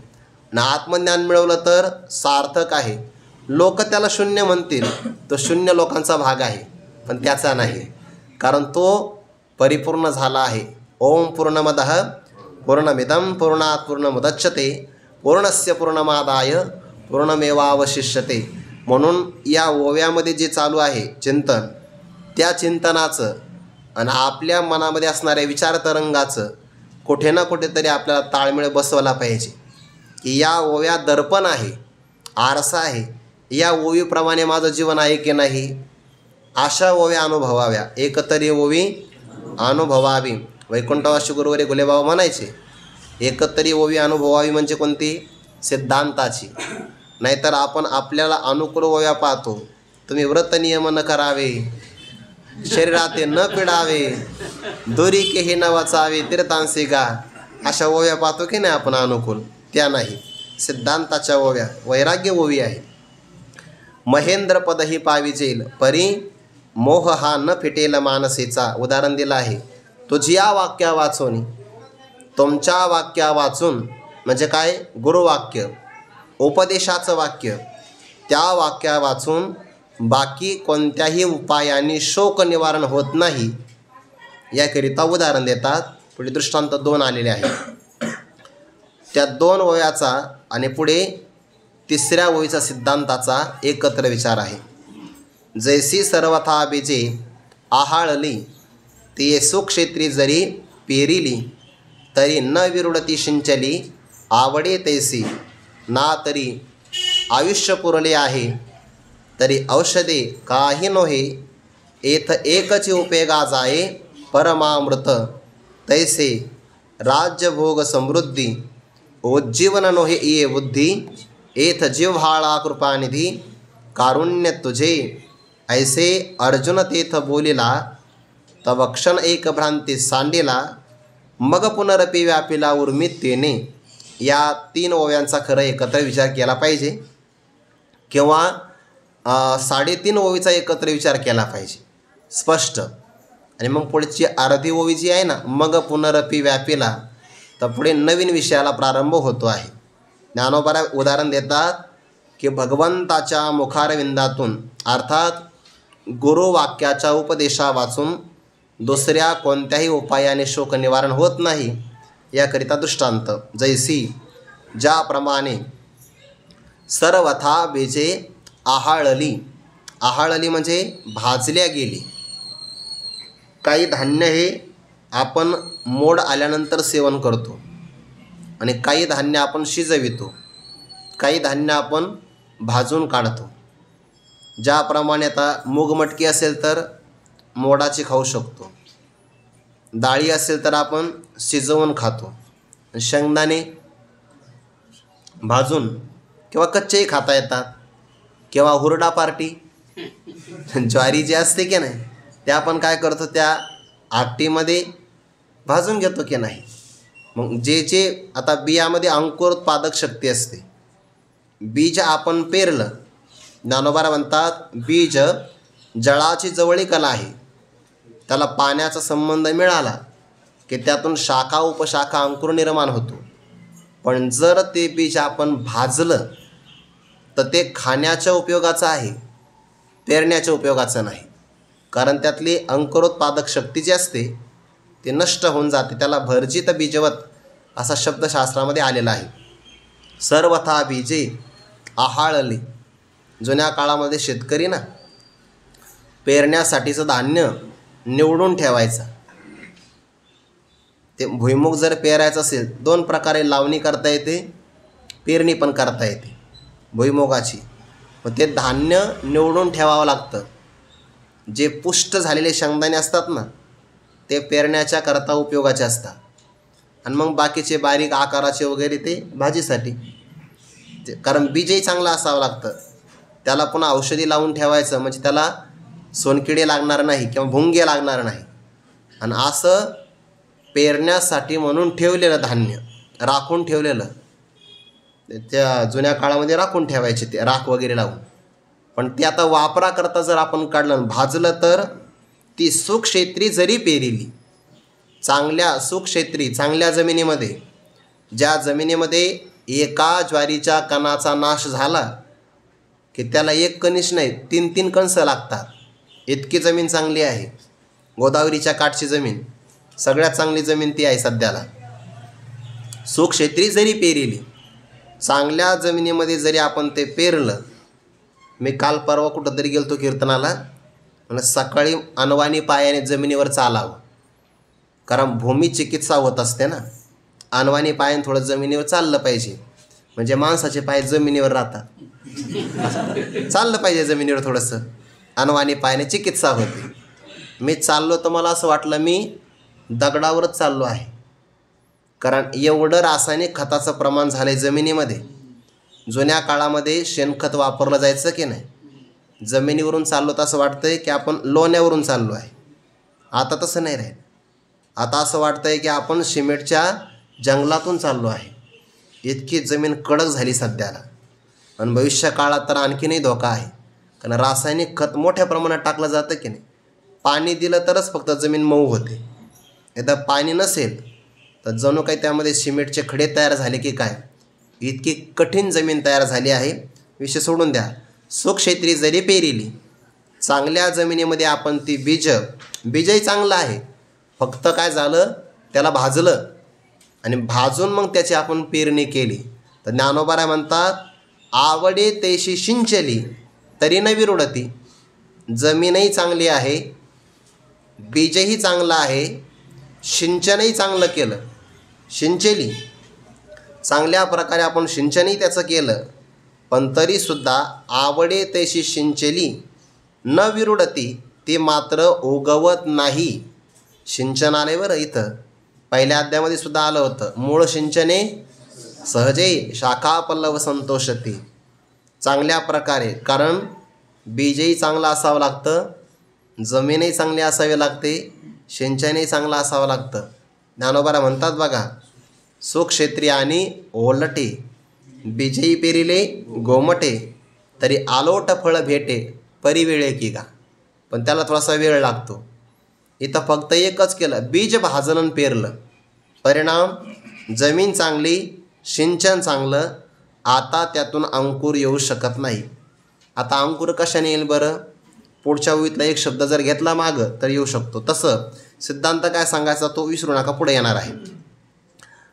ना आत्मज्ञान मिळवलं तर सार्थक आहे. लोक त्याला शून्य म्हणतील, तो शून्य लोकांचा भाग आहे, पण त्याचा नाही, कारण तो परिपूर्ण झाला आहे. ओम पूर्णमदः पूर्णमिदं पूर्णात् पूर्णमुदच्यते पूर्णस्य पूर्णमादाय पूर्णमेवावशिष्यते. म्हणून या ओव्यामध्ये जे चालू आहे चिंतन, त्या चिंतनाचं आणि आपल्या मनामध्ये असणाऱ्या विचारतरंगाचं कुठे ना कुठेतरी आपल्याला ताळमेळ बसवला पाहिजे. की या ओव्या दर्पण आहे, आरसा आहे, या ओवीप्रमाणे माझं जीवन आहे की नाही, अशा ओव्या अनुभवाव्या. एकतरी ओवी अनुभवावी. वैकुंठवासी गुरुवारी घुलेबाबा म्हणायचे, एकतरी ओवी अनुभवावी म्हणजे कोणती? सिद्धांताची. नाहीतर आपण आपल्याला अनुकूल ओव्या पाहतो. तुम्ही व्रत नियम न करावे, शरीराते न पिडावे, दोरी केही न वाचावे, तीर्थांसी गा, अशा ओव्या पाहतो की नाही आपण अनुकूल, त्या नाही. सिद्धांताच्या ओव्या वैराग्य ओवी आहे. महेंद्र पदही पाविजेल परी मोह हा न फिटेल मानसेचा. उदाहरण दिलं आहे. तुझ्या वाक्या वाचून, तुमच्या वाक्या वाचून म्हणजे काय? गुरुवाक्य, उपदेशाचं वाक्य. त्या वाक्या वाचून बाकी कोणत्याही उपायाने शोक निवारण होत नाही, याकरिता उदाहरण देतात. पुढे दृष्टांत 2 आलेले आहेत. त्या 2 ओव्याचा आणि पुढे 3ऱ्या ओवीचा सिद्धांताचा एकत्र विचार आहे. जैसी सर्वथा बीजे आहाळली, ती सुक्षेत्री जरी पेरिली, तरी न विरुडती सिंचली, आवडे तैसी. ना तरी आयुष्य पुरले आहे, तरी औषधे काही नोहे, एथ एकची उपयोगा जाये परमामृत. तैसे राज्यभोग समृद्धी, उज्जीवन नोहे ये बुद्धी, एथ जिव्हाळा कृपानिधी, कारुण्य तुझे. ऐसे अर्जुन तेथ बोलिला, तव क्षण एक भ्रांती सांडिला, मग पुनरपी व्यापिला उर्मितेने. या 3 ओव्यांचा खरं एकत्र विचार केला पाहिजे, किंवा 3.5 ओवीचा एकत्र विचार केला पाहिजे स्पष्ट. आणि मग पुढची अर्धी ओवी जी आहे ना, मग पुनरपी व्यापिला, तर पुढे नवीन विषयाला प्रारंभ होतो आहे. ज्ञानोबा उदाहरण देतात की भगवंताच्या मुखारविंदातून अर्थात गुरुवाक्याच्या उपदेशा वाचून दुसऱ्या कोणत्याही उपायाने शोक निवारण होत नाही, याकरिता दृष्टांत. जैसी ज्याप्रमाणे सर्वथा बीजे आहाळली. आहाळली म्हणजे भाजल्या गेली. काही धान्य हे आपण मोड आल्यानंतर सेवन करतो, आणि काही धान्य आपण शिजवितो, काही धान्य आपण भाजून काढतो. ज्याप्रमाणे आता मूग मटकी असेल तर मोडाची खाऊ शकतो, डाळी असेल तर आपण शिजवून खातो, शेंगदाणे भाजून किंवा कच्चेही खाता येतात, किंवा हुरडा पार्टी ज्वारी जी असते की नाही, ते आपण काय करतो, त्या आगटीमध्ये भाजून घेतो की नाही. मग जे आता बियामध्ये अंकुरोत्पादक शक्ती असते. बीज आपण पेरलं, ज्ञानोबा म्हणतात बीज जळाची जवळी कला आहे. त्याला पाण्याचा संबंध मिळाला की त्यातून शाखा उपशाखा अंकुर निर्माण होतो. पण जर ते बीज आपण भाजलं तर ते खाण्याच्या उपयोगाचं आहे, पेरण्याच्या उपयोगाचं नाही. कारण त्यातली अंकुरोत्पादक शक्ती जी असते ती नष्ट होऊन जाते. त्याला भर्जित बीजवत असा शब्द शास्त्रामध्ये आलेला आहे. सर्वथा बीजे आहाळली. जुन्या काळामध्ये शेतकरी ना पेरण्यासाठीचं धान्य निवडून ठेवायचा. ते भुईमुग जर पेरायचं असेल, 2 प्रकारे लावणी करता येते, पेरणी पण करता येते भुईमुगाची. मग ते धान्य निवडून ठेवावं लागतं. जे पुष्ट झालेले शेंगदाणे असतात ना, ते पेरण्याच्या करता उपयोगाचे असतात, आणि मग बाकीचे बारीक आकाराचे वगैरे ते भाजीसाठी. कारण बीजही चांगलं असावं लागतं. त्याला पुन्हा औषधी लावून ठेवायचं म्हणजे त्याला सोनकिडे लागणार नाही किंवा भुंगे लागणार नाही. आणि असं पेरण्यासाठी म्हणून ठेवलेलं धान्य राखून ठेवलेलं, त्या जुन्या काळामध्ये राखून ठेवायचे ते राख वगैरे लावून. पण ते आता वापराकरता जर आपण काढलं भाजलं तर ती सुक्षेत्री जरी पेरिली, चांगल्या सुक्षेत्री चांगल्या जमिनीमध्ये, ज्या जमिनीमध्ये एका ज्वारीच्या कणाचा नाश झाला की त्याला 1 कणीस नाही 3-3 कणसं लागतात, इतकी जमीन चांगली आहे. गोदावरीच्या काठची जमीन सगळ्यात चांगली जमीन ती आहे सध्याला. सुक्षेत्री जरी पेरिली, चांगल्या जमिनीमध्ये जरी आपण ते पेरलं. मी काल परवा कुठंतरी गेलतो कीर्तनाला, म्हणजे सकाळी अनवाणी पायाने जमिनीवर चालावं, कारण भूमी चिकित्सा होत असते ना. अनवाणी पायाने थोडं जमिनीवर चाललं पाहिजे. म्हणजे माणसाचे पाय जमिनीवर राहतात. चाललं पाहिजे जमिनीवर थोडंसं, अनवाणी पायाने चिकित्सा होते. मी चाललो तर मला असं वाटलं मी दगडावरच चाललो आहे, कारण एवढं रासायनिक खताचं प्रमाण झालं आहे जमिनीमध्ये. जुन्या काळामध्ये शेणखत वापरलं जायचं की नाही, जमिनीवरून चाललो तर असं वाटतं आहे की आपण लोण्यावरून चाललो आहे. आता तसं नाही राहील. आता असं वाटतं आहे की आपण सिमेंटच्या जंगलातून चाललो आहे. इतकी जमीन कडक झाली सध्याला. आणि भविष्य काळात तर आणखीनही धोका आहे, कारण रासायनिक खत मोठ्या प्रमाणात टाकलं जातं की नाही. पाणी दिलं तरच फक्त जमीन मऊ होते. एकदा पाणी नसेल तर जणू काही त्यामध्ये सिमेंटचे खडे तयार झाले की काय, इतकी कठीण जमीन तयार झाली आहे. विषय सोडून द्या. सुक्षेत्री जरी पेरिली, चांगल्या जमिनीमध्ये आपण ती बीजही चांगलं आहे, फक्त काय झालं त्याला भाजलं आणि भाजून मग त्याची आपण पेरणी केली तर ज्ञानोबा म्हणतात, आवडे तेशी सिंचली तरी न विरुडती. जमीनही चांगली आहे, बीजही चांगलं आहे, सिंचनही चांगलं केलं, सिंचली चांगल्या प्रकारे आपण सिंचनही त्याचं केलं, पण तरीसुद्धा आवडे तेशी सिंचली न विरुडती, ती मात्र उगवत नाही. सिंचन आले बरं, इथं पहिल्या अध्यायामध्ये सुद्धा आलं होतं, मूळ सिंचने सहजे शाखा पल्लव संतोषती. चांगल्या प्रकारे, कारण बीजही चांगलं असावं लागतं, जमीनही चांगली असावी लागते, सिंचनही चांगलं असावं लागतं. ज्ञानोबा म्हणतात बघा, सुक्षेत्री आणि ओलटे बीजही पेरिले गोमटे, तरी आलोट फळ भेटे परिवेळे की गा. पण त्याला थोडासा वेळ लागतो. इथं फक्त एकच केलं, बीज भाजलं पेरलं, परिणाम जमीन चांगली, सिंचन चांगलं. आता त्यातून अंकुर येऊ शकत नाही. आता अंकुर कशाने येईल बरं? पुढच्या ओळीतला एक शब्द जर घेतला मागं तर येऊ शकतो. तसं सिद्धांत काय सांगायचा तो विसरू नका, पुढे येणार आहे.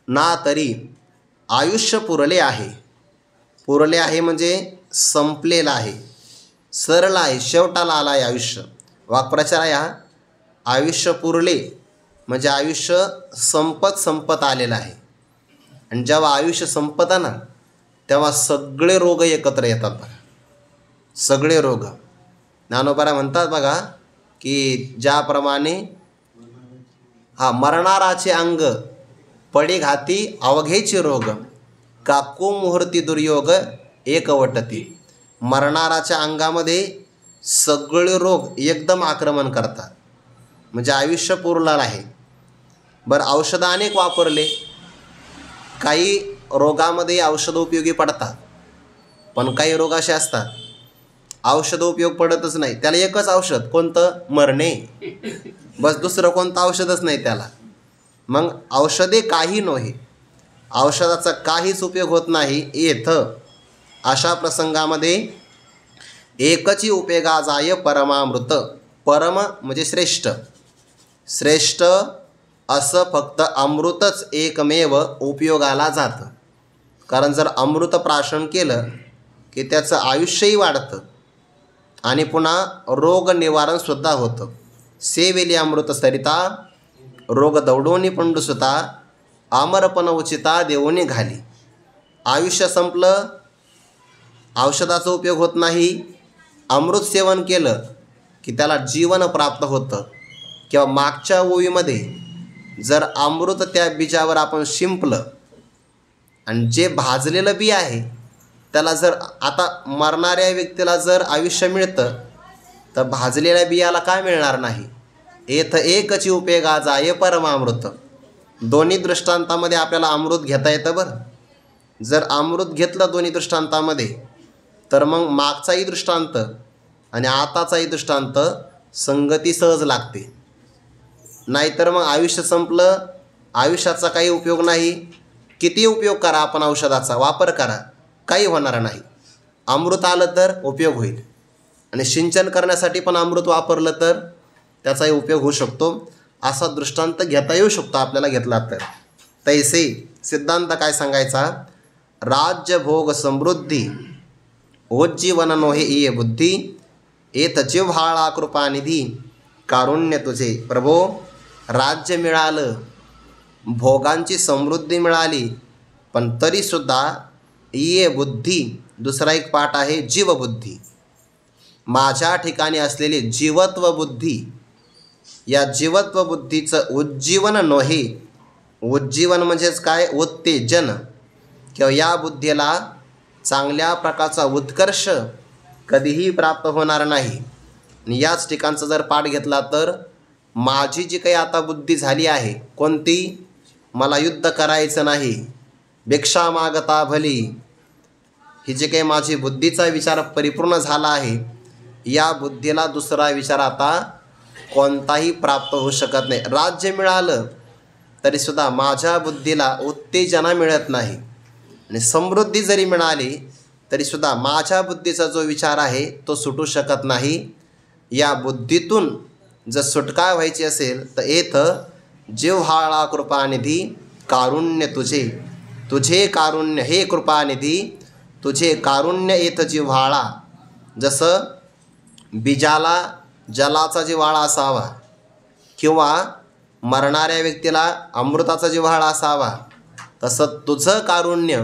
ना तरी आयुष्य पुरले आहे. पुरले आहे म्हणजे संपलेलं आहे, सरळ आहे, शेवटाला आला आहे आयुष्य. वाक्प्रचार आहे हा. आयुष्य पुरले म्हणजे आयुष्य संपत आलेलं आहे. आणि जेव्हा आयुष्य संपतं ना, तेव्हा सगळे रोग एकत्र येतात बघा, सगळे रोग. ज्ञानोबा म्हणतात बघा की ज्याप्रमाणे मरणाराचे अंग पडे घाती अवघेचे रोग, काकू मुहूर्ती दुर्योग एकवटती. मरणाराच्या अंगामध्ये सगळे रोग एकदम आक्रमण करतात, म्हणजे आयुष्य पुरलेलं आहे. बरं, औषधं अनेक वापरले, काही रोगामध्ये औषधं उपयोगी पडतात, पण काही रोग असे असतात औषधं उपयोग पडतच नाही. त्याला एकच औषध, कोणतं? मरणे. बस, दुसरं कोणतं औषधच नाही त्याला. मग औषधे काही नव्हे, औषधाचा काहीच उपयोग होत नाही. येथं अशा प्रसंगामध्ये एकची उपयोगा जाय परमामृत. परम म्हणजे श्रेष्ठ, श्रेष्ठ असं फक्त अमृतच एकमेव उपयोगाला जातं. कारण जर अमृत प्राशन केलं की त्याचं आयुष्यही वाढतं आणि पुन्हा रोग निवारणसुद्धा होतं. सेवेली अमृत सरिता रोग दौडोनी पंडुसुता, अमरपण उचिता देवोनी घाली. आयुष्य संपलं, औषधाचा उपयोग होत नाही, अमृत सेवन केलं की त्याला जीवन प्राप्त होतं. किंवा मागच्या ओवीमध्ये जर अमृत त्या बीजावर आपण शिंपलं आणि जे भाजलेलं बी आहे त्याला जर आता मरणाऱ्या व्यक्तीला जर आयुष्य मिळतं तर भाजलेल्या बियाला काय मिळणार नाही. येथ एकची उपयोगा जाय परमामृत. दोन्ही दृष्टांतामध्ये आपल्याला अमृत घेता येतं बरं. जर अमृत घेतलं दोन्ही दृष्टांतामध्ये तर मग मागचाही दृष्टांत आणि आताचाही दृष्टांत संगती सहज लागते. नाहीतर मग आयुष्य संपलं, आयुष्याचा काही उपयोग नाही. किती उपयोग करा आपण औषधाचा, वापर करा, काही होणार नाही. अमृत आलं तर उपयोग होईल, आणि सिंचन करण्यासाठी पण अमृत वापरलं तर त्याचाही उपयोग होऊ शकतो. असा दृष्टांत घेता येऊ शकतो आपल्याला घेतला तर. तैसे सिद्धांत काय सांगायचा? राज्य भोग समृद्धी ओज्जीवन नोहे ये बुद्धी, येत जिव्हाळा कृपानिधी कारुण्य तुझे. प्रभो, राज्य मिळालं, भोगांची समृद्धी मिळाली, पण तरीसुद्धा ये बुद्धी, दुसरा एक पाठ आहे जीवबुद्धी. माझ्या ठिकाणी असलेली जीवत्व बुद्धी, या जीवत्व बुद्धीचं उज्जीवन नव्हे. उज्जीवन म्हणजेच काय? उत्तेजन, किंवा या बुद्धीला चांगल्या प्रकारचा उत्कर्ष कधीही प्राप्त होणार नाही. आणि याच ठिकाणचा जर पाठ घेतला तर माझी जी काही आता बुद्धी झाली आहे, कोणती? मला युद्ध करायचं नाही, भिक्षा मागता भली, ही जी काही माझी बुद्धीचा विचार परिपूर्ण झाला आहे, या बुद्धीला दुसरा विचार आता कोणताही प्राप्त होऊ शकत नाही. राज्य मिळालं तरीसुद्धा माझ्या बुद्धीला उत्तेजना मिळत नाही, आणि समृद्धी जरी मिळाली तरीसुद्धा माझ्या बुद्धीचा जो विचार आहे तो सुटू शकत नाही. या बुद्धीतून जर सुटका व्हायची असेल तर येतं जिव्हाळा कृपानिधी कारुण्य तुझे, तुझे कारुण्य हे कृपानिधी, तुझे कारुण्य येतं जिव्हाळा. जसं बीजाला जलाचा जिव्हाळा असावा, किंवा मरणाऱ्या व्यक्तीला अमृताचा जिव्हाळा असावा, तसं तुझं कारुण्य,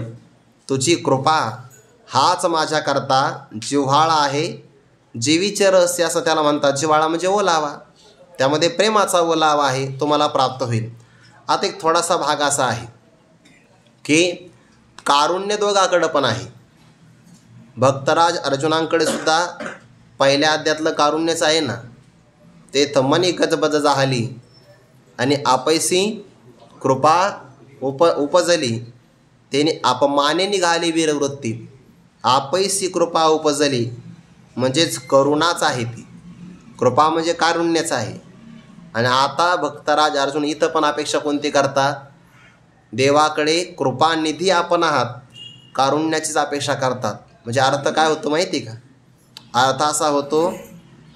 तुझी कृपा हाच माझ्याकरता जिव्हाळा आहे. जीवीचे रहस्य असं त्याला म्हणतात. जिव्हाळा म्हणजे ओलावा, त्यामध्ये प्रेमाचा ओलावा आहे, तो मला प्राप्त होईल. आता एक थोडासा भाग असा आहे की कारुण्य दोघाकडं पण आहे. भक्तराज अर्जुनांकडे सुद्धा पहिल्या अध्यायातलं कारुण्यच आहे ना. ते मनी गजबज जाहली आणि आपैसी कृपा उपजली, त्याने अपमाने निघाली वीरवृत्ती. आपैसी कृपा उपजली म्हणजेच करुणाच आहे, ती कृपा म्हणजे कारुण्यच आहे. आणि आता भक्तराज अर्जुन इथं पण अपेक्षा कोणती करतात? देवाकडे कृपानिधी आपण आहात, कारुण्याचीच अपेक्षा करतात. म्हणजे अर्थ काय होतो माहिती का? अर्थ असा होतो,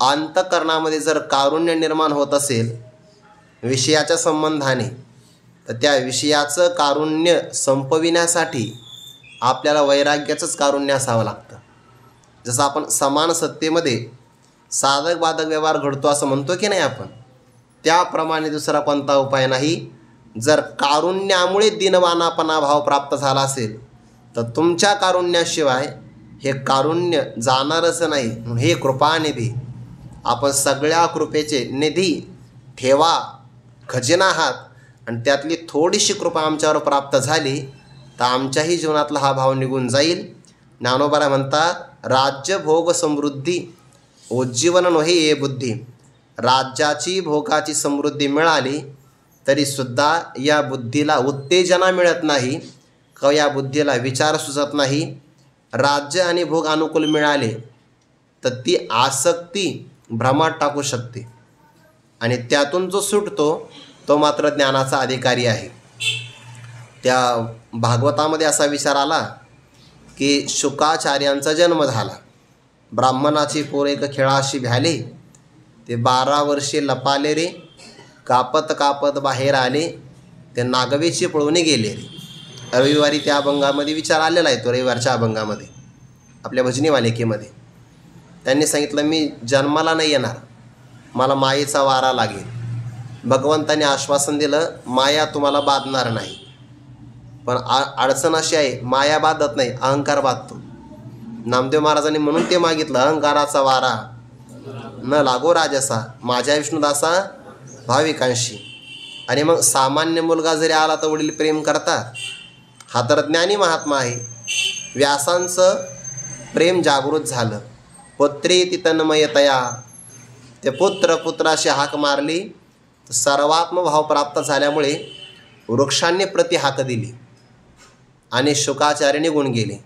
अंतःकरणामध्ये जर कारुण्य निर्माण होत असेल विषयाच्या संबंधाने, तर त्या विषयाचं कारुण्य संपविण्यासाठी आपल्याला वैराग्याचंच कारुण्य असावं लागतं. जसं आपण समान सत्तेमध्ये साधक बाधक व्यवहार घडतो असं म्हणतो की नाही आपण, त्याप्रमाणे दुसरा कोणता उपाय नाही. जर कारुण्यामुळे दीनवानापणा भाव प्राप्त झाला असेल तर तुमच्या कारुण्याशिवाय हे कारुण्य जाणारच नाही. हे कृपानिधी, आपण सगळ्या कृपेचे निधी ठेवा, खजिना आहात, आणि त्यातली थोडीशी कृपा आमच्यावर प्राप्त झाली तर आमच्याही जीवनातला हा भाव निघून जाईल. ज्ञानोबा म्हणतात, राज्य भोग समृद्धी उज्जीवन नव्हे ये बुद्धी. राज्याची भोगाची समृद्धी मिळाली तरीसुद्धा या बुद्धीला उत्तेजना मिळत नाही, किंवा या बुद्धीला विचार सुचत नाही. राज्य आणि भोग अनुकूल मिळाले तर ती आसक्ती भ्रमात टाकू शकते, आणि त्यातून जो सुटतो तो मात्र ज्ञानाचा अधिकारी आहे. त्या भागवतामध्ये असा विचार आला की शुकाचार्यांचा जन्म झाला. ब्राह्मणाची पोर एक खेळाशी भ्याले, ते 12 वर्षे लपाले रे, कापत कापत बाहेर आले, ते नागवेची पळून गेले रे. रविवारी त्या अभंगामध्ये विचार आलेला आहे, तो रविवारच्या अभंगामध्ये आपल्या भजनी मालिकेमध्ये. त्यांनी सांगितलं, मी जन्माला नाही येणार, मला मायेचा वारा लागेल. भगवंताने आश्वासन दिलं, माया तुम्हाला बाधणार नाही. पण अडचण अशी आहे, माया बाधत नाही, अहंकार बाधतो. नामदेव महाराजांनी म्हणून ते मागितलं, अहंकाराचा वारा न लागो राजसा, माझ्या विष्णुदासा भाविकांशी. आणि मग सामान्य मुलगा जरी आला तर वडील प्रेम करतात. हा तर ज्ञानी महात्मा आहे. व्यासांचं प्रेम जागृत झालं. पुत्रेति तन्मयतया, ते पुत्राशी हाक मारली, सर्वात्म भाव प्राप्त झाल्यामुळे वृक्षांनी प्रति हाक दिली आणि शुकाचार्य निघून गेले.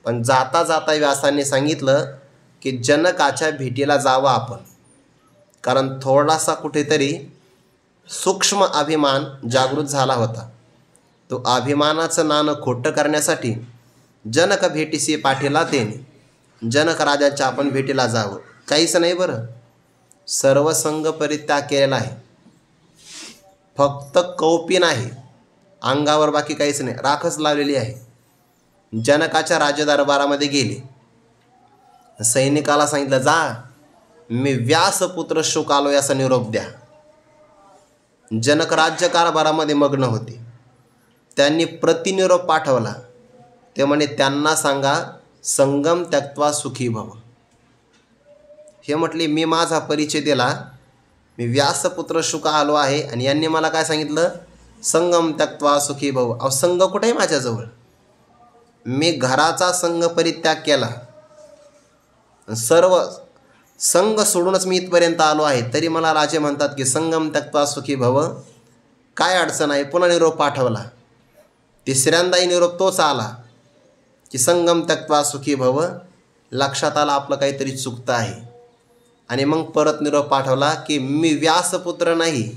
पण जाता जाता व्यासांनी सांगितलं की जनकाच्या भेटीला जावं आपण, कारण थोडासा कुठेतरी सूक्ष्म अभिमान जागृत झाला होता. तो अभिमानाचं नाणं खोटं करण्यासाठी जनक भेटीसी पाठीला देणे, जनक राजाच्या आपण भेटीला जावं. काहीच नाही बरं, सर्व संग परित्याग केलेला आहे. फक्त कौपीन आहे अंगावर, बाकी काहीच नाही, राखच लावलेली आहे. जनकाच्या राजदरबारामध्ये गेले, सैनिकाला सांगितलं, जा मी व्यासपुत्र शुक आलो याचा निरोप द्या. जनक राज्यकारभारामध्ये मग्न होते. त्यांनी प्रतिनिरोप पाठवला ते म्हणे त्यांना सांगा संगम त्यक्त्वा सुखी भव. हे म्हटले मी माझा परिचय दिला, मी व्यासपुत्र शुक आलो आहे आणि यांनी मला काय सांगितलं, संगम त्यक्त्वा सुखी भव. अहो संघ कुठे आहे माझ्याजवळ? मी घराचा संघ परित्याग केला, सर्व संघ सोडूनच मी इथपर्यंत आलो आहे, तरी मला राजे म्हणतात की संगम त्यक्त्वा सुखी भव. काय अडचण आहे? पुन्हा निरोप पाठवला. तिसऱ्यांदाही निरोप तोच आला की संगम त्यक्त्वा सुखी भव. लक्षात आलं आपलं काहीतरी चुकतं आहे आणि मग परत निरोप पाठवला की मी व्यासपुत्र नाही,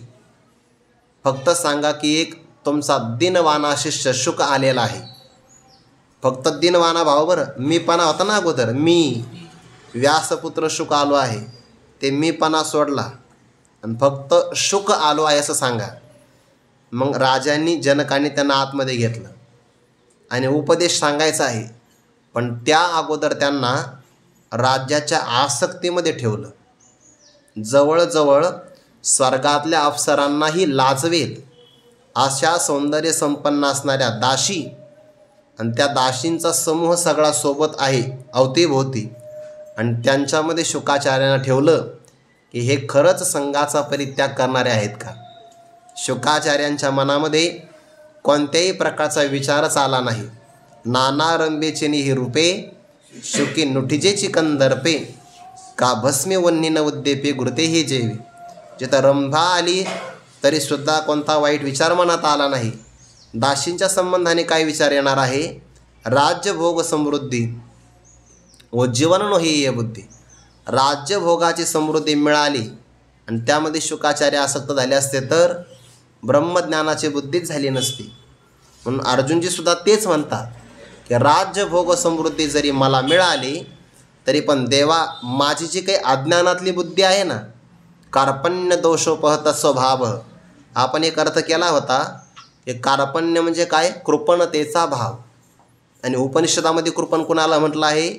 फक्त सांगा की एक तुमचा दिनवाना शिष्य शुक आलेला आहे. फक्त दिनवाना भाव बरं, मीपणा होता ना अगोदर, मी व्यासपुत्र शुक आलो आहे, ते मीपणा सोडला आणि फक्त शुक आलो आहे असं सांगा. मग राजांनी जनकाने त्यांना आतमध्ये घेतलं आणि उपदेश सांगायचा आहे, पण त्या अगोदर त्यांना राज्याच्या आसक्तीमध्ये ठेवलं. जवळजवळ स्वर्गातल्या अप्सरांनाही लाजवेल अशा सौंदर्य संपन्न असणाऱ्या दासी आणि त्या दासींचा समूह सगळा सोबत आहे अवतीभोवती, आणि त्यांच्यामध्ये शुकाचार्यांना ठेवलं की हे खरंच संघाचा परित्याग करणारे आहेत का. शुकाचार्यांच्या मनामध्ये कोणत्याही प्रकारचा विचारच आला नाही. नाना रंबेचिनी ही रूपे शुकी नुठिजे चिकंदर्पे का भस्मे वन्नी न उद्देपे घृते हे जेवे. जिथं रंभा आली तरीसुद्धा कोणता वाईट विचार मनात आला नाही. दासींच्या संबंधाने काय विचार येणार आहे? राज्यभोग समृद्धी व जीवन नो ही ये बुद्धी. राज्यभोगाची समृद्धी मिळाली आणि त्यामध्ये शुकाचार्य आसक्त झाले असते तर ब्रह्मज्ञानाची बुद्धीच झाली नसती. म्हणून अर्जुनजीसुद्धा तेच म्हणतात की राज्यभोग समृद्धी जरी मला मिळाली तरी पण देवा माझी जी काही अज्ञानातली बुद्धी आहे ना, कार्पण्य दोषोपहत स्वभाव, आपण एक अर्थ केला होता की कार्पण्य म्हणजे काय, कृपणतेचा भाव. आणि उपनिषदामध्ये कृपण कुणाला म्हटलं आहे,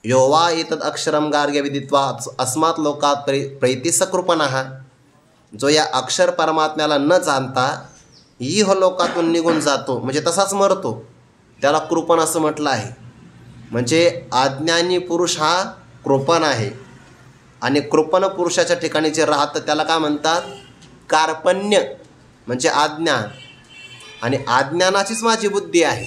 योवा एतद अक्षरम गार्ग्य विदित्वा अस्मात् लोकात प्रैतिस कृपणः. जो या अक्षर परमात्म्याला न जाणता इह लोकातून निघून जातो म्हणजे तसाच मरतो, त्याला कृपण असं म्हटलं आहे. म्हणजे अज्ञानी पुरुष हा कृपण आहे आणि कृपण पुरुषाच्या ठिकाणी जे राहतं त्याला काय म्हणतात, कार्पण्य म्हणजे अज्ञान. आणि अज्ञानाचीच माझी बुद्धी आहे,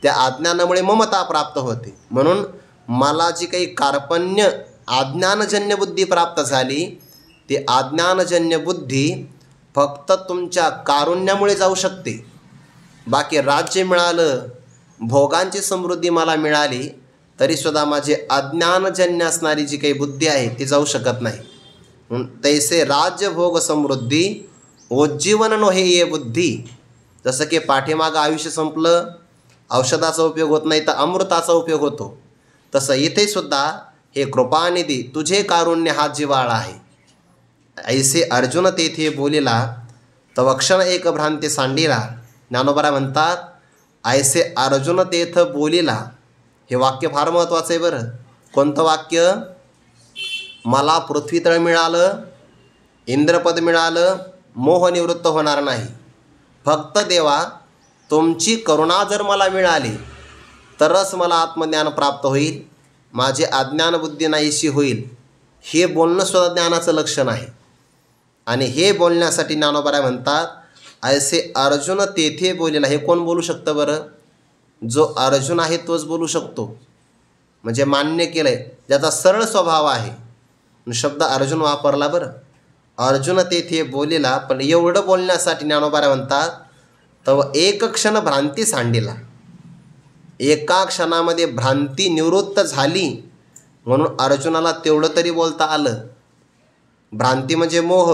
त्या अज्ञानामुळे ममता प्राप्त होते. म्हणून मला जी काही कार्पण्य अज्ञानजन्य बुद्धी प्राप्त झाली, ती अज्ञानजन्य बुद्धी फक्त तुमच्या कारुण्यामुळे जाऊ शकते. बाकी राज्य मिळालं, भोगांची समृद्धी मला मिळाली, तरीसुद्धा माझे अज्ञानजन्य असणारी जी काही बुद्धी आहे ती जाऊ शकत नाही. म्हणून तैसे राज्य भोग समृद्धी उज्जीवन नो हे ये बुद्धी. जसं की पाठीमागं आयुष्य संपलं, औषधाचा उपयोग होत नाही तर अमृताचा उपयोग होतो, तसं इथेसुद्धा हे कृपानिधी तुझे कारुण्य हा जिवाळा आहे. ऐसे अर्जुन तेथे बोलिला तवक्षण एक भ्रांती सांडिला. ज्ञानोबा म्हणतात ऐसे अर्जुन तेथ बोलिला. हे वाक्य फार महत्त्वाचं आहे बरं. कोणतं वाक्य? मला पृथ्वीतळ मिळालं, इंद्रपद मिळालं, मोह निवृत्त होणार नाही. फक्त देवा तुमची करुणा जर मला मिळाली तरच मला आत्मज्ञान प्राप्त होईल, माझी अज्ञान बुद्धी नाहीशी होईल. हे बोलणं सुद्धा ज्ञानाचं लक्षण आहे. आणि हे बोलण्यासाठी ज्ञानोबा म्हणतात ऐसे अर्जुन तेथे बोलेला. हे कोण बोलू शकतं बरं? जो अर्जुन आहे तोच बोलू शकतो. म्हणजे मान्य केलं आहे, ज्याचा सरळ स्वभाव आहे. शब्द अर्जुन वापरला बरं, अर्जुन तेथे बोलेला. पण एवढं बोलण्यासाठी ज्ञानोबा म्हणतात तव एक क्षण भ्रांती सांडिला. एका क्षणामध्ये भ्रांती निवृत्त झाली म्हणून अर्जुनाला तेवढं तरी बोलता आलं. भ्रांती म्हणजे मोह.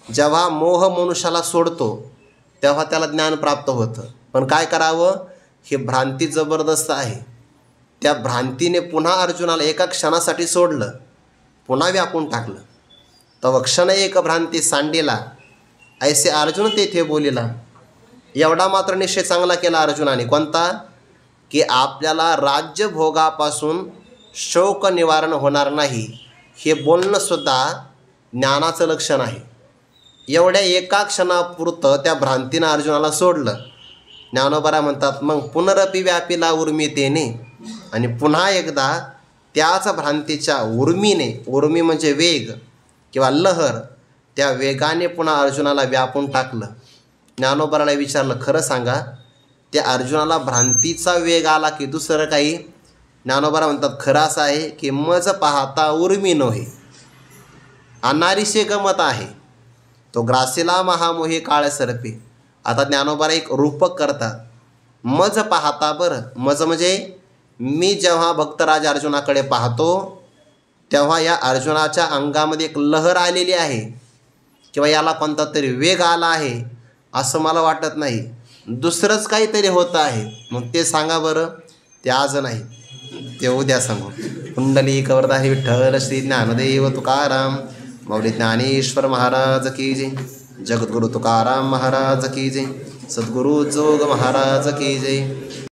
जेव्हा मोह मनुष्याला सोडतो तेव्हा त्याला ज्ञान प्राप्त होतं. पण काय करावं? ही भ्रांती जबरदस्त आहे. त्या भ्रांतीने पुन्हा अर्जुनाला एका क्षणासाठी सोडलं, पुन्हा व्यापून टाकलं. तव क्षण एक भ्रांती सांडिला ऐसे अर्जुन तेथे बोलिला. एवढा मात्र निश्चय चांगला केला अर्जुनाने. कोणता? की आपल्याला राज्यभोगापासून शोक निवारण होणार नाही, हे बोलणंसुद्धा ज्ञानाचं लक्षण आहे. एवढ्या एका क्षणापुरतं त्या भ्रांतीनं अर्जुनाला सोडलं. ज्ञानोबा म्हणतात मग पुनरपि व्यापिला उर्मितेने, आणि पुन्हा एकदा त्याच भ्रांतीच्या उर्मीने, उर्मी म्हणजे वेग किंवा लहर, त्या वेगाने पुन्हा अर्जुनाला व्यापून टाकलं. ज्ञानोबाला विचारलं खरं सांगा, त्या अर्जुनाला भ्रांतीचा वेग आला की दुसरं काही? ज्ञानोबा म्हणतात खरं असं आहे की मज पाहता उर्मी नव्हे, अनारीशे गमत आहे, तो ग्रासीला महामोही काळ सरपे. आता ज्ञानोबा एक रूपक करतात. मज पाहता, बरं मज म्हणजे मी जेव्हा भक्तराज अर्जुनाकडे पाहतो तेव्हा या अर्जुनाच्या अंगामध्ये एक लहर आलेली आहे किंवा याला कोणता तरी वेग आला आहे असं मला वाटत नाही, दुसरंच काहीतरी होतं आहे. मग ते सांगा बरं. ते आज नाही, ते उद्या सांगू. कुंडली कवरदारी विठ्ठल श्री ज्ञानदेव तुकाराम मौली ज्ञानेश्वर महाराज की जय. जगद्गुरु तुकाराम महाराज की जय. सद्गुरु जोग महाराज की जय.